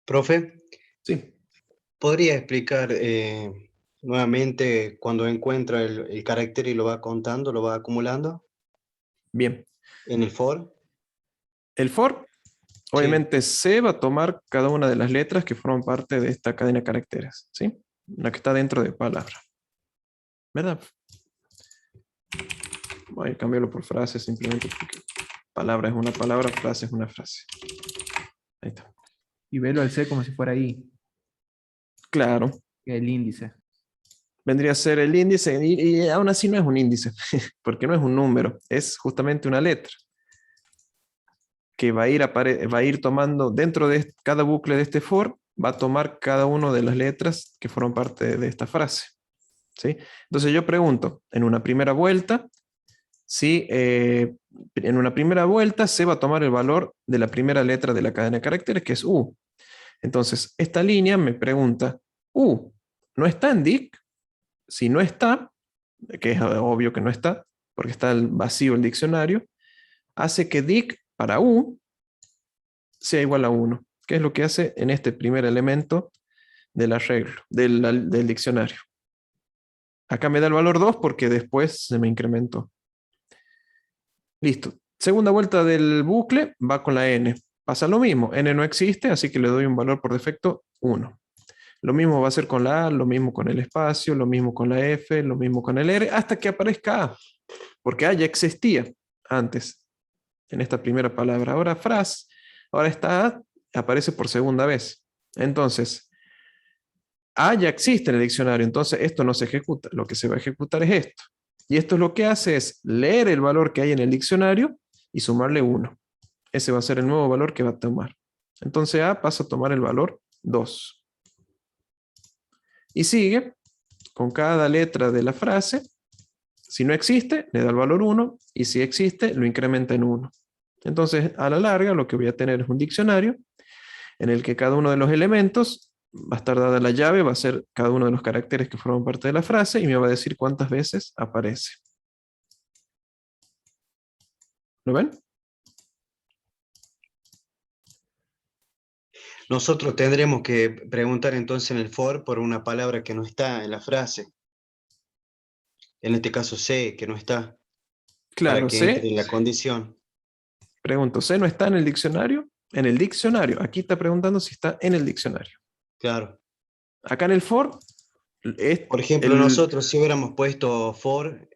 Profe, Sí, ¿podría explicar nuevamente cuando encuentra el carácter y lo va contando, lo va acumulando bien. en el for? El for, obviamente, C va a tomar cada una de las letras que forman parte de esta cadena de caracteres, ¿sí? La que está dentro de palabra. ¿Verdad? Voy a cambiarlo por frase simplemente porque palabra es una palabra, frase es una frase. Ahí está. Y velo al C como si fuera I, Claro. el índice. Vendría a ser el índice y aún así no es un índice, porque no es un número, es justamente una letra que va a ir tomando dentro de cada bucle de este for, va a tomar cada una de las letras que forman parte de esta frase. ¿Sí? Entonces yo pregunto, en una primera vuelta, si en una primera vuelta se va a tomar el valor de la primera letra de la cadena de caracteres, que es U. Entonces, esta línea me pregunta, ¿no está en dic? Si no está, que es obvio que no está, porque está vacío el diccionario, hace que dic para sea igual a 1, que es lo que hace en este primer elemento del arreglo, del diccionario. Acá me da el valor 2 porque después se me incrementó. Listo. Segunda vuelta del bucle va con la n. Pasa lo mismo. N no existe, así que le doy un valor por defecto 1. Lo mismo va a ser con la A, lo mismo con el espacio, lo mismo con la F, lo mismo con el R, hasta que aparezca A. Porque A ya existía antes, en esta primera palabra. Ahora ahora esta A aparece por segunda vez. Entonces, A ya existe en el diccionario, entonces esto no se ejecuta. Lo que se va a ejecutar es esto. Y esto lo que hace es leer el valor que hay en el diccionario y sumarle 1. Ese va a ser el nuevo valor que va a tomar. Entonces A pasa a tomar el valor 2. Y sigue con cada letra de la frase. Si no existe, le da el valor 1. Y si existe, lo incrementa en 1. Entonces, a la larga, lo que voy a tener es un diccionario en el que cada uno de los elementos va a estar dada la llave, va a ser cada uno de los caracteres que forman parte de la frase y me va a decir cuántas veces aparece. ¿Lo ven? Nosotros tendremos que preguntar entonces en el for por una palabra que no está en la frase. En este caso C, que no está. Claro, para que C. entre en la condición. Pregunto, ¿C no está en el diccionario? En el diccionario. Aquí está preguntando si está en el diccionario. Claro. Acá en el for... Por ejemplo, nosotros si hubiéramos puesto for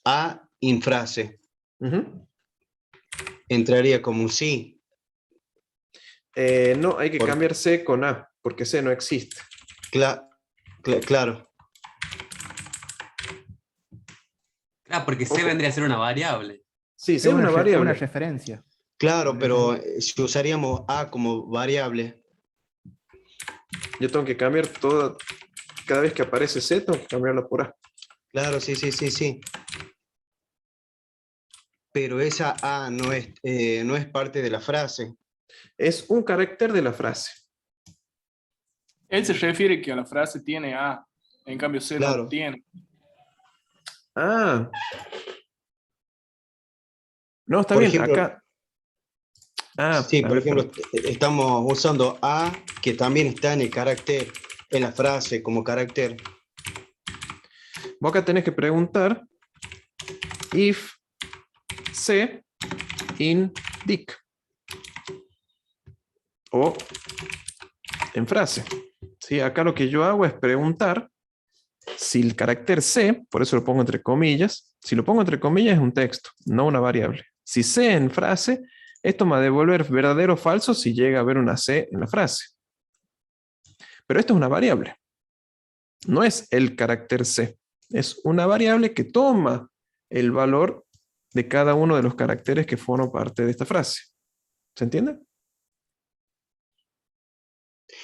A in frase, entraría como un sí. No, hay que cambiar C con A, porque C no existe. Claro. Porque C vendría a ser una variable. Sí, C es una variable. Una referencia. Claro, pero si usaríamos A como variable. Yo tengo que cambiar cada vez que aparece C, tengo que cambiarla por A. Claro, sí. Pero esa A no es parte de la frase. Es un carácter de la frase. Él se refiere que a la frase tiene A, en cambio C no lo tiene. Ah. No, está Por bien, ejemplo, acá. Sí, por ejemplo, estamos usando A, que también está en el carácter, en la frase como carácter. Vos acá tenés que preguntar if C in dic. O en frase. ¿Sí? Acá lo que yo hago es preguntar si el carácter C, por eso lo pongo entre comillas, si lo pongo entre comillas es un texto, no una variable. Si C en frase, esto me va a devolver verdadero o falso si llega a haber una C en la frase. Pero esto es una variable. No es el carácter C. Es una variable que toma el valor de cada uno de los caracteres que forman parte de esta frase. ¿Se entiende?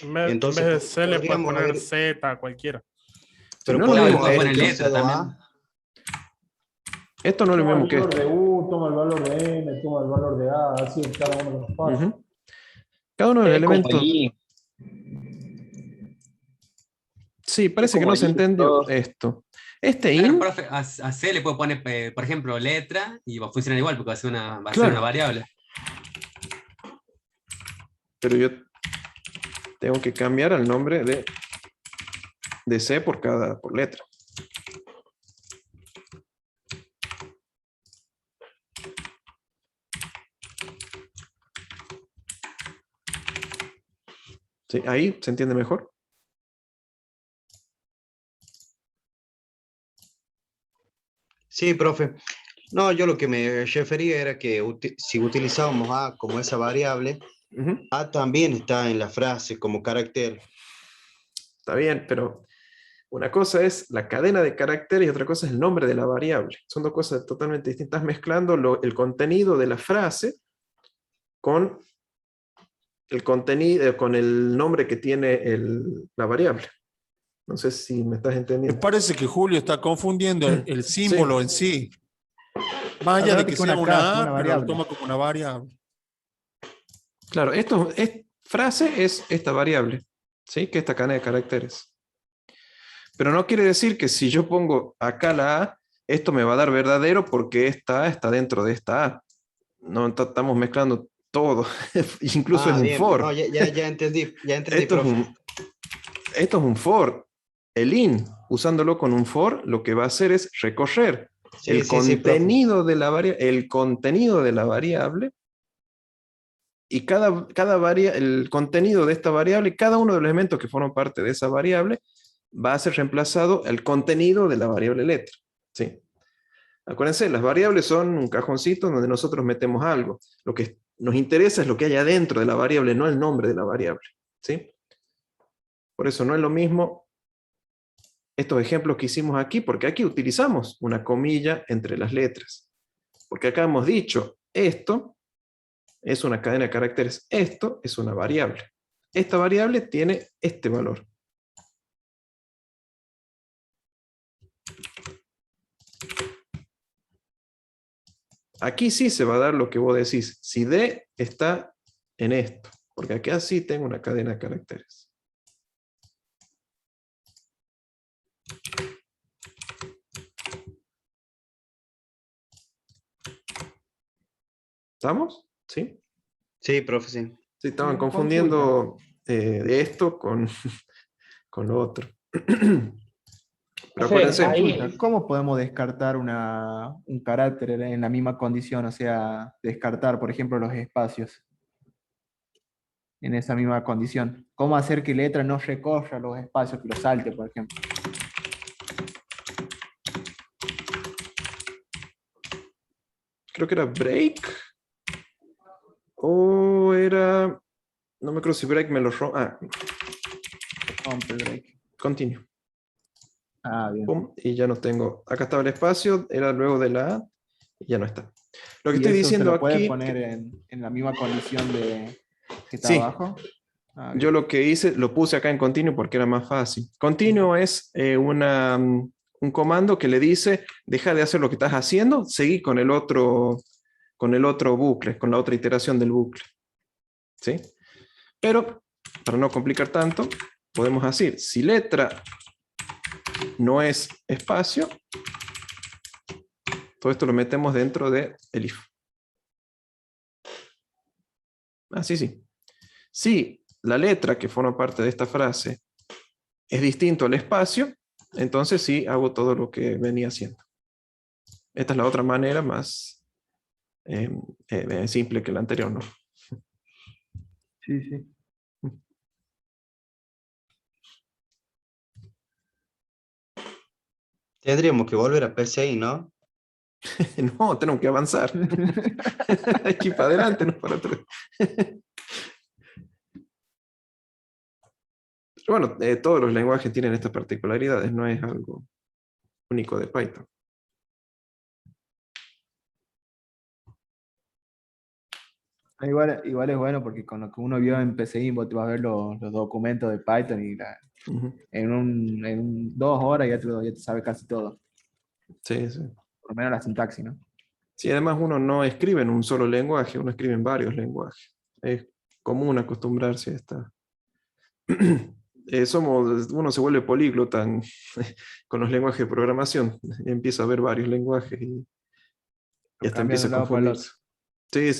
Entonces, en vez de C le puedes poner ver... Z, cualquiera. Pero no podemos poner letra también. Esto no es lo mismo que esto. Toma el valor de U, toma el valor de N, toma el valor de A, así en cada uno de los pasos. Cada uno de los elementos. Sí, parece que no se entendió esto. Este Claro, in... profe, a C le puedo poner, por ejemplo, letra y va a funcionar igual porque va a ser una Claro. variable. Pero yo tengo que cambiar el nombre de C por letra. Sí, ahí se entiende mejor. Sí, profe. No, yo lo que me refería era que si utilizábamos A como esa variable, A también está en la frase como carácter. Está bien, pero una cosa es la cadena de caracteres y otra cosa es el nombre de la variable. Son dos cosas totalmente distintas. Estás mezclando el contenido de la frase con el contenido, con el nombre que tiene la variable. No sé si me estás entendiendo. Me parece que Julio está confundiendo el símbolo en sí. Más allá de que sea una A, pero lo toma como una variable. Claro, esto Frase es esta variable, ¿sí? Que es esta cadena de caracteres. Pero no quiere decir que si yo pongo acá la A, esto me va a dar verdadero porque esta A está dentro de esta A. No estamos mezclando todo. Incluso es un bien. for. No, ya entendí, Esto profe. Esto es un for. El in, usándolo con un for, lo que va a hacer es recorrer el contenido de la variable, el contenido de la variable, y el contenido de esta variable, cada uno de los elementos que forman parte de esa variable, va a ser reemplazado el contenido de la variable letra. ¿Sí? Acuérdense, las variables son un cajoncito donde nosotros metemos algo. Lo que nos interesa es lo que hay adentro de la variable, no el nombre de la variable. ¿Sí? Por eso no es lo mismo estos ejemplos que hicimos aquí, porque aquí utilizamos una comilla entre las letras. Porque acá hemos dicho, esto es una cadena de caracteres, esto es una variable. Esta variable tiene este valor. Aquí sí se va a dar lo que vos decís, si D está en esto, porque acá sí tengo una cadena de caracteres. ¿Estamos? ¿Sí? Sí, profe, sí. Sí, estaban confundiendo esto con lo otro. Pero acuérdense. ¿Cómo podemos descartar un carácter en la misma condición? O sea, descartar, por ejemplo, los espacios en esa misma condición. ¿Cómo hacer que letra no recorra los espacios, que los salte, por ejemplo? Creo que era break. O era... No me acuerdo si break me lo rompe. Rompe break. Continue. Bien. Pum, y ya no tengo. Acá estaba el espacio, era luego de la A, y ya no está. Lo que ¿Y estoy eso diciendo se lo puede aquí... poner en la misma condición de que está Sí. abajo? Yo lo que hice, lo puse acá en continuo porque era más fácil. Continuo es un comando que le dice, deja de hacer lo que estás haciendo, seguí con el otro bucle, con la otra iteración del bucle. ¿Sí? Pero, para no complicar tanto, podemos decir, si letra no es espacio, todo esto lo metemos dentro de el if. Sí. Si la letra que forma parte de esta frase es distinto al espacio, entonces sí hago todo lo que venía haciendo. Esta es la otra manera más simple que la anterior, ¿no? Sí. Tendríamos que volver a PCI, ¿no? No, tenemos que avanzar. Hay que ir para adelante, no para atrás. Bueno, todos los lenguajes tienen estas particularidades, no es algo único de Python. Igual es bueno porque con lo que uno vio en PCI, vos te vas a ver los documentos de Python y en 2 horas ya te sabe casi todo. Sí. Por lo menos la sintaxis, ¿no? Sí, además uno no escribe en un solo lenguaje, uno escribe en varios lenguajes. Es común acostumbrarse a esta... uno se vuelve políglota con los lenguajes de programación. Empieza a ver varios lenguajes y hasta empieza a confundirse. Sí.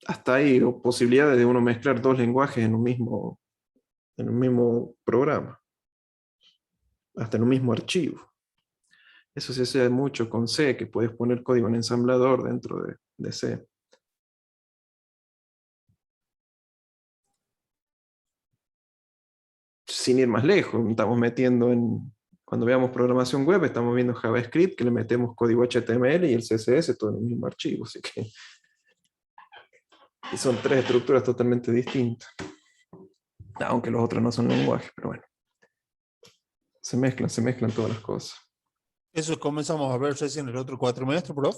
Hasta hay posibilidades de uno mezclar 2 lenguajes en un mismo programa. Hasta en un mismo archivo. Eso se hace mucho con C, que puedes poner código en ensamblador dentro de C. Sin ir más lejos, estamos metiendo cuando veamos programación web, estamos viendo JavaScript, que le metemos código HTML y el CSS todo en el mismo archivo. Así que y son 3 estructuras totalmente distintas. Aunque los otros no son lenguajes, pero bueno. Se mezclan todas las cosas. Eso comenzamos a ver recién en el otro cuatrimestre, prof.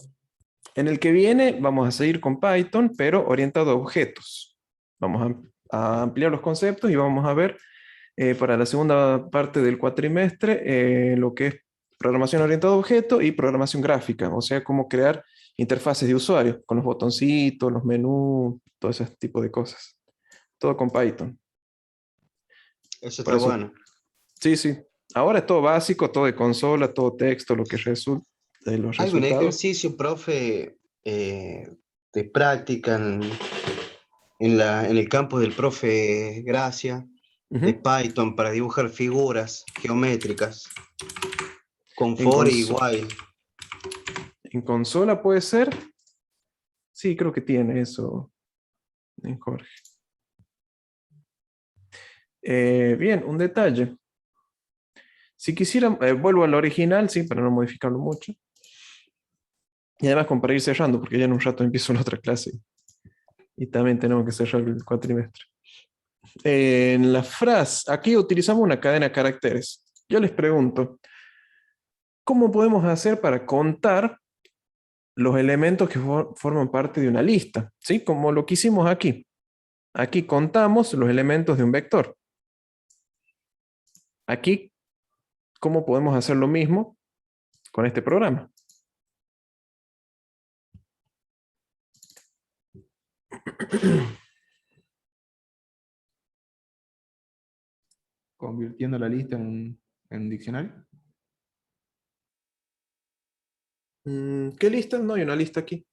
En el que viene vamos a seguir con Python, pero orientado a objetos. Vamos a ampliar los conceptos y vamos a ver para la segunda parte del cuatrimestre lo que es programación orientada a objetos y programación gráfica, o sea, cómo crear interfaces de usuario, con los botoncitos, los menús, todo ese tipo de cosas. Todo con Python. Eso Por está bueno. Sí, sí. Ahora es todo básico, todo de consola, todo texto, lo que resulta de los Hay un resultados. ejercicio, profe, de práctica en el campo del profe Gracia, de Python, para dibujar figuras geométricas con for y while. ¿En consola puede ser? Sí, creo que tiene eso en Jorge. Bien, un detalle. Si quisiera, vuelvo al original, sí, para no modificarlo mucho. Y además, como para ir cerrando, porque ya en un rato empiezo la otra clase. Y también tenemos que cerrar el cuatrimestre. En la frase, aquí utilizamos una cadena de caracteres. Yo les pregunto, ¿cómo podemos hacer para contar los elementos que forman parte de una lista? ¿Sí? Como lo que hicimos aquí. Aquí contamos los elementos de un vector. Aquí, ¿cómo podemos hacer lo mismo con este programa? Convirtiendo la lista en un diccionario. ¿Qué lista? No hay una lista aquí.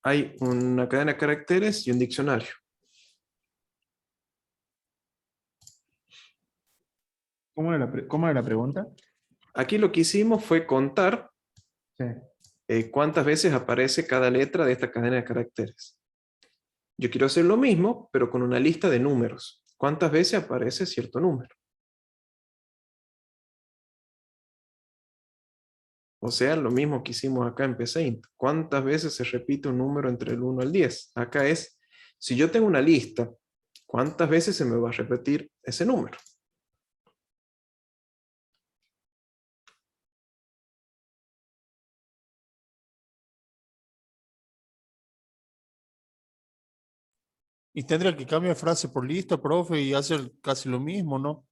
Hay una cadena de caracteres y un diccionario. ¿Cómo era la pregunta? Aquí lo que hicimos fue contar cuántas veces aparece cada letra de esta cadena de caracteres. Yo quiero hacer lo mismo, pero con una lista de números. ¿Cuántas veces aparece cierto número? O sea, lo mismo que hicimos acá en PSeInt. ¿Cuántas veces se repite un número entre el 1 al 10? Acá es, si yo tengo una lista, ¿cuántas veces se me va a repetir ese número? Y tendría que cambiar frase por lista, profe, y hacer casi lo mismo, ¿no?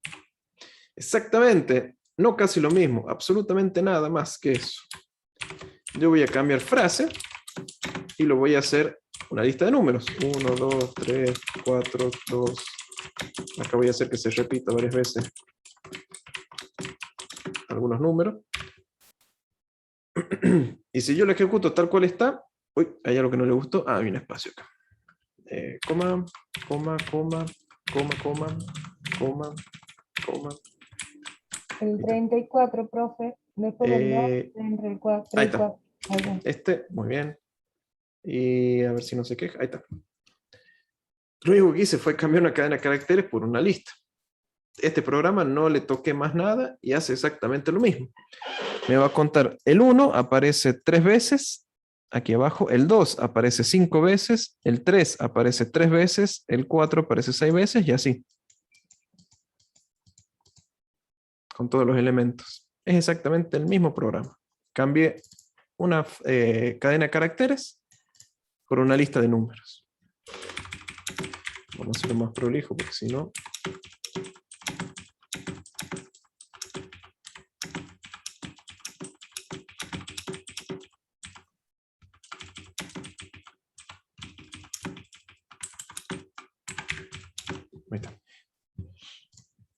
Exactamente. No casi lo mismo. Absolutamente nada más que eso. Yo voy a cambiar frase y lo voy a hacer una lista de números. 1, 2, 3, 4, 2. Acá voy a hacer que se repita varias veces algunos números. Y si yo lo ejecuto tal cual está, uy, hay algo que no le gustó. Ah, hay un espacio acá. Coma, coma, coma, coma, coma, coma, coma. El 34, profe. Después del 2, entre el 4. Ahí está. Muy bien. Y a ver si no se queja. Ahí está. Lo único que hice fue cambiar una cadena de caracteres por una lista. Este programa no le toqué más nada y hace exactamente lo mismo. Me va a contar el 1, aparece 3 veces. Aquí abajo, el 2 aparece 5 veces, el 3 aparece 3 veces, el 4 aparece 6 veces y así. Con todos los elementos. Es exactamente el mismo programa. Cambié una cadena de caracteres por una lista de números. Vamos a hacerlo más prolijo porque si no... Ahí está.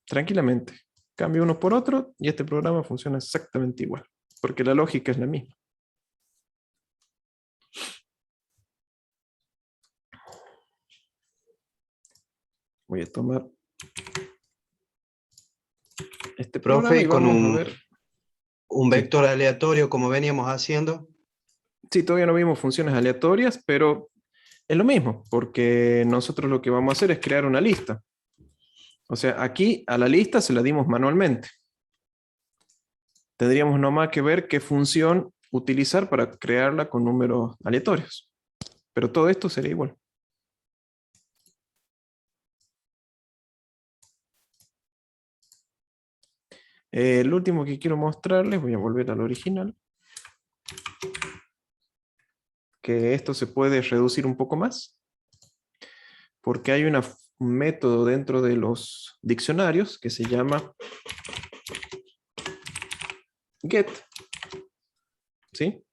Tranquilamente. Cambio uno por otro y este programa funciona exactamente igual. Porque la lógica es la misma. Voy a tomar este programa Profe, y con vamos a ver. un vector aleatorio como veníamos haciendo. Sí, todavía no vimos funciones aleatorias, pero es lo mismo, porque nosotros lo que vamos a hacer es crear una lista. O sea, aquí a la lista se la dimos manualmente. Tendríamos nomás que ver qué función utilizar para crearla con números aleatorios. Pero todo esto sería igual. El último que quiero mostrarles, voy a volver al original. Que esto se puede reducir un poco más. Porque hay un método dentro de los diccionarios que se llama get. ¿sí?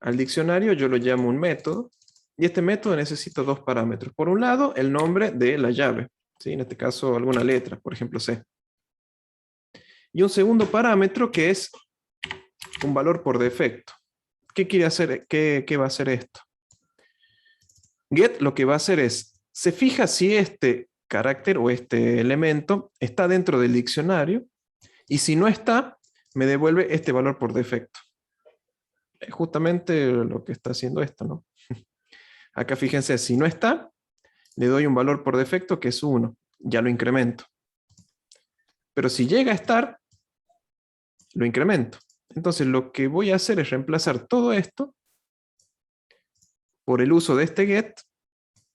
Al diccionario yo lo llamo un método, y este método necesita dos parámetros. Por un lado, el nombre de la llave, ¿sí? En este caso, alguna letra, por ejemplo, C. Y un segundo parámetro que es un valor por defecto. ¿Qué quiere hacer? ¿Qué va a hacer esto? Get lo que va a hacer es, se fija si este carácter o este elemento está dentro del diccionario, y si no está, me devuelve este valor por defecto. Es justamente lo que está haciendo esto, ¿no? Acá fíjense, si no está, le doy un valor por defecto que es 1. Ya lo incremento. Pero si llega a estar, lo incremento. Entonces lo que voy a hacer es reemplazar todo esto por el uso de este get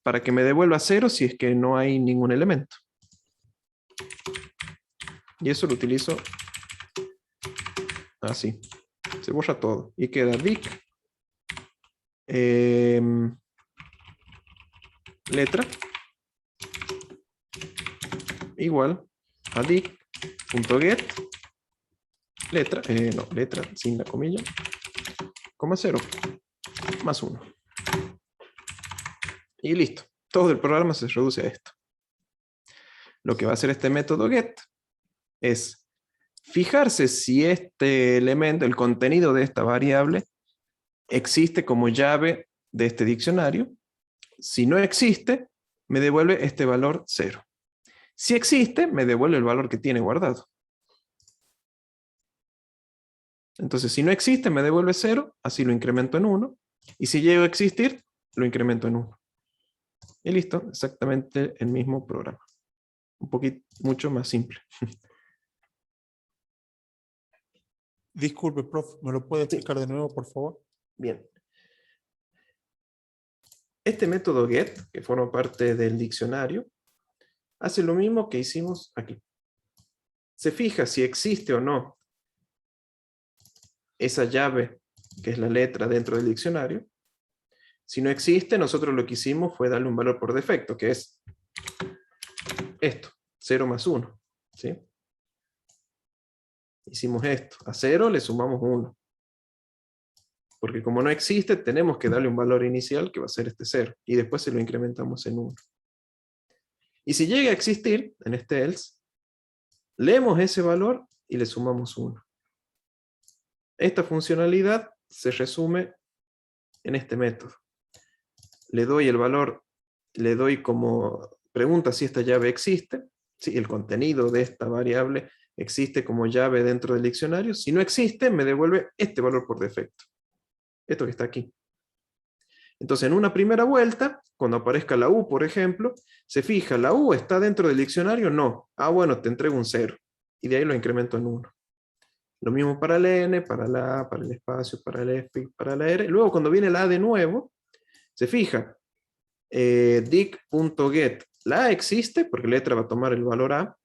para que me devuelva 0 si es que no hay ningún elemento. Y eso lo utilizo así. Se borra todo. Y queda dic letra igual a dic.get letra, letra sin la comilla, coma 0, más 1. Y listo. Todo el programa se reduce a esto. Lo que va a hacer este método get es fijarse si este elemento, el contenido de esta variable, existe como llave de este diccionario. Si no existe, me devuelve este valor 0. Si existe, me devuelve el valor que tiene guardado. Entonces, si no existe, me devuelve 0, así lo incremento en 1. Y si llega a existir, lo incremento en 1. Y listo, exactamente el mismo programa. Un poquito, mucho más simple. Disculpe, profe, ¿me lo puede explicar de nuevo, por favor? Bien. Este método get, que forma parte del diccionario, hace lo mismo que hicimos aquí. Se fija si existe o no esa llave, que es la letra dentro del diccionario. Si no existe, nosotros lo que hicimos fue darle un valor por defecto, que es esto, 0 más 1. ¿Sí? Hicimos esto. A 0 le sumamos 1. Porque como no existe, tenemos que darle un valor inicial que va a ser este 0. Y después se lo incrementamos en 1. Y si llega a existir, en este else, leemos ese valor y le sumamos 1. Esta funcionalidad se resume en este método. Le doy el valor, le doy como pregunta si esta llave existe, si el contenido de esta variable existe como llave dentro del diccionario. Si no existe, me devuelve este valor por defecto. Esto que está aquí. Entonces, en una primera vuelta, cuando aparezca la U, por ejemplo, se fija, ¿la U está dentro del diccionario? No. Ah, bueno, te entrego un 0. Y de ahí lo incremento en 1. Lo mismo para el N, para la A, para el espacio, para el F, para la R. Luego, cuando viene la A de nuevo, se fija, dic.get, la A existe, porque letra va a tomar el valor A.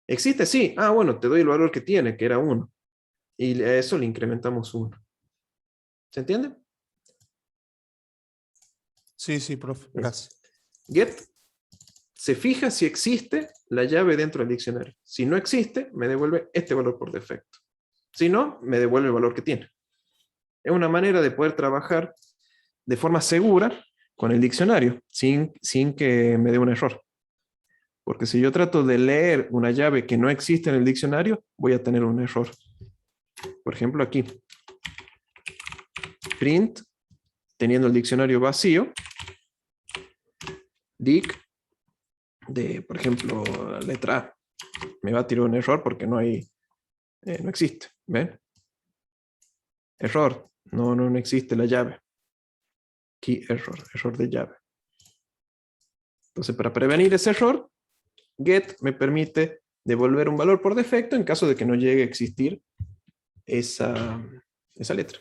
¿Existe? Sí. Ah, bueno, te doy el valor que tiene, que era 1. Y a eso le incrementamos 1. ¿Se entiende? Sí, sí, profe. Gracias. Get se fija si existe la llave dentro del diccionario. Si no existe, me devuelve este valor por defecto. Si no, me devuelve el valor que tiene. Es una manera de poder trabajar de forma segura con el diccionario, sin que me dé un error. Porque si yo trato de leer una llave que no existe en el diccionario, voy a tener un error. Por ejemplo, aquí. Print, teniendo el diccionario vacío, dic, de, por ejemplo, letra A. Me va a tirar un error porque no hay, no existe. ¿Ven? Error. No existe la llave. Key error. Error de llave. Entonces, para prevenir ese error, get me permite devolver un valor por defecto en caso de que no llegue a existir esa letra.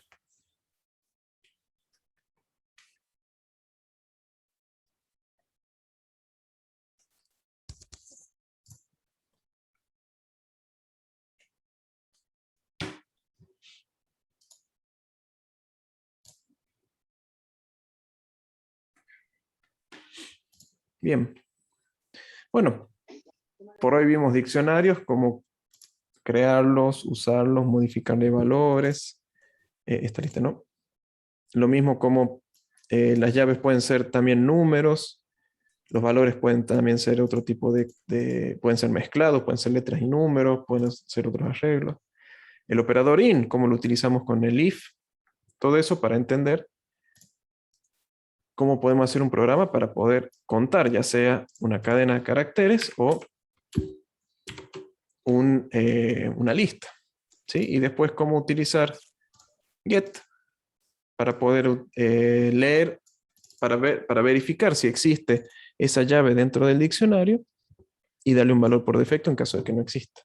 Bien. Bueno, por hoy vimos diccionarios, cómo crearlos, usarlos, modificarle valores, esta lista no. Lo mismo como las llaves pueden ser también números, los valores pueden también ser otro tipo pueden ser mezclados, pueden ser letras y números, pueden ser otros arreglos. El operador IN, como lo utilizamos con el IF, todo eso para entender cómo podemos hacer un programa para poder contar, ya sea una cadena de caracteres o una lista. ¿Sí? Y después cómo utilizar get para poder leer, para verificar si existe esa llave dentro del diccionario y darle un valor por defecto en caso de que no exista.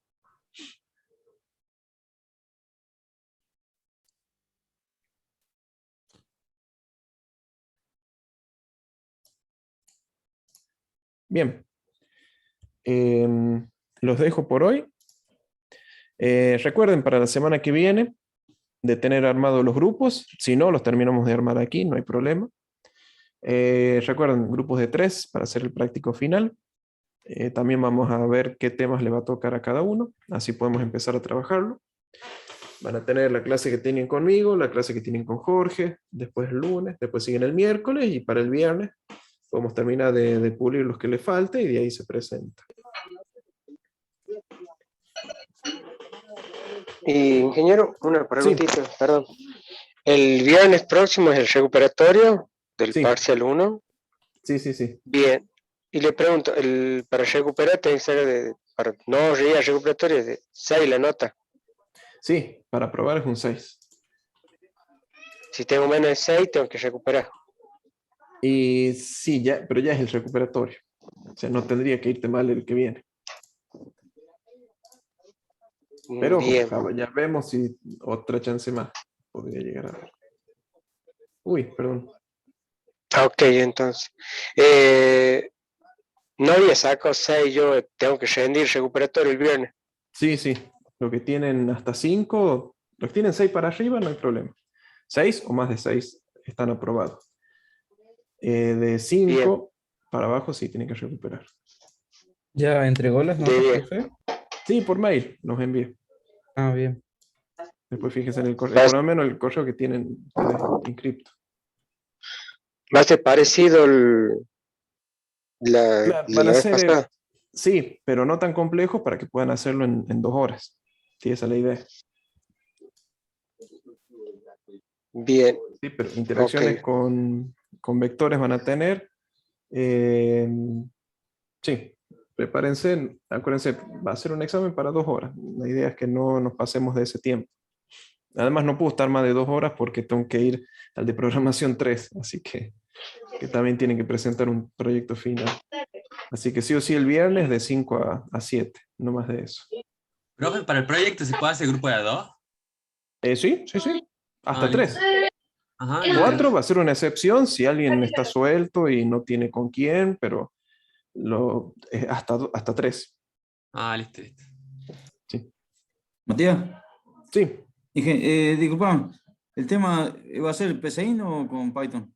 Bien. Los dejo por hoy. Recuerden para la semana que viene de tener armados los grupos. Si no, los terminamos de armar aquí, no hay problema. Recuerden, grupos de 3 para hacer el práctico final. También vamos a ver qué temas le va a tocar a cada uno. Así podemos empezar a trabajarlo. Van a tener la clase que tienen conmigo, la clase que tienen con Jorge, después el lunes, después siguen el miércoles y para el viernes podemos terminar de pulir los que le falte y de ahí se presenta. Ingeniero, una preguntita, perdón. ¿El viernes próximo es el recuperatorio del parcial 1? Sí. Bien. Y le pregunto, para recuperar tiene que ser para no ir al recuperatorio de 6 la nota. Sí, para aprobar es un 6. Si tengo menos de 6, tengo que recuperar. Y sí, pero ya es el recuperatorio. O sea, no tendría que irte mal el que viene. Pero bien. Ya vemos si otra chance más podría llegar a ver. Uy, perdón. Ok, entonces. No había sacado 6, yo tengo que rendir recuperatorio el viernes. Sí. Lo que tienen hasta 5, los que tienen 6 para arriba no hay problema. 6 o más de 6 están aprobados. De 5 para abajo sí tienen que recuperar. ¿Ya entregó las notas, profe? Sí, por mail los envié. Ah, bien. Después fíjense en el correo, por lo menos el correo que tienen inscripto. Va a ser parecido Claro, la vez pasada. Sí, pero no tan complejo para que puedan hacerlo en 2 horas. Sí, esa es la idea. Bien. Sí, pero interacciones con vectores van a tener. Sí, prepárense, acuérdense, va a ser un examen para 2 horas. La idea es que no nos pasemos de ese tiempo. Además no puedo estar más de 2 horas porque tengo que ir al de programación 3, así que también tienen que presentar un proyecto final. Así que sí o sí el viernes de 5 a 7, no más de eso. Profe, ¿para el proyecto se puede hacer grupo de 2? Sí. Hasta 3. Ajá, 4 va a ser una excepción si alguien está suelto y no tiene con quién, pero hasta 3. Ah, listo. Sí. Matías. Sí. Disculpa, ¿el tema va a ser PCInt o con Python?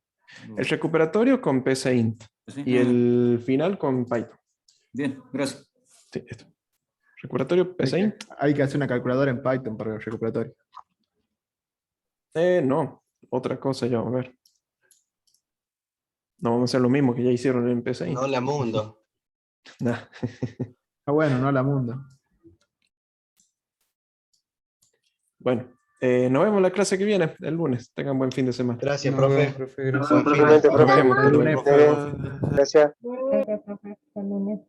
El recuperatorio con PCInt y el final con Python. Bien, gracias. Sí, esto. Recuperatorio PCInt. Hay que hacer una calculadora en Python para el recuperatorio. No, otra cosa ya vamos a ver. No vamos a hacer lo mismo que ya hicieron en PCInt. No la mundo. Nah. Bueno, no la mundo. Bueno, nos vemos la clase que viene, el lunes. Tengan buen fin de semana. Gracias, profe. Nos vemos, hasta luego. Gracias. Gracias, profe. Hasta el lunes.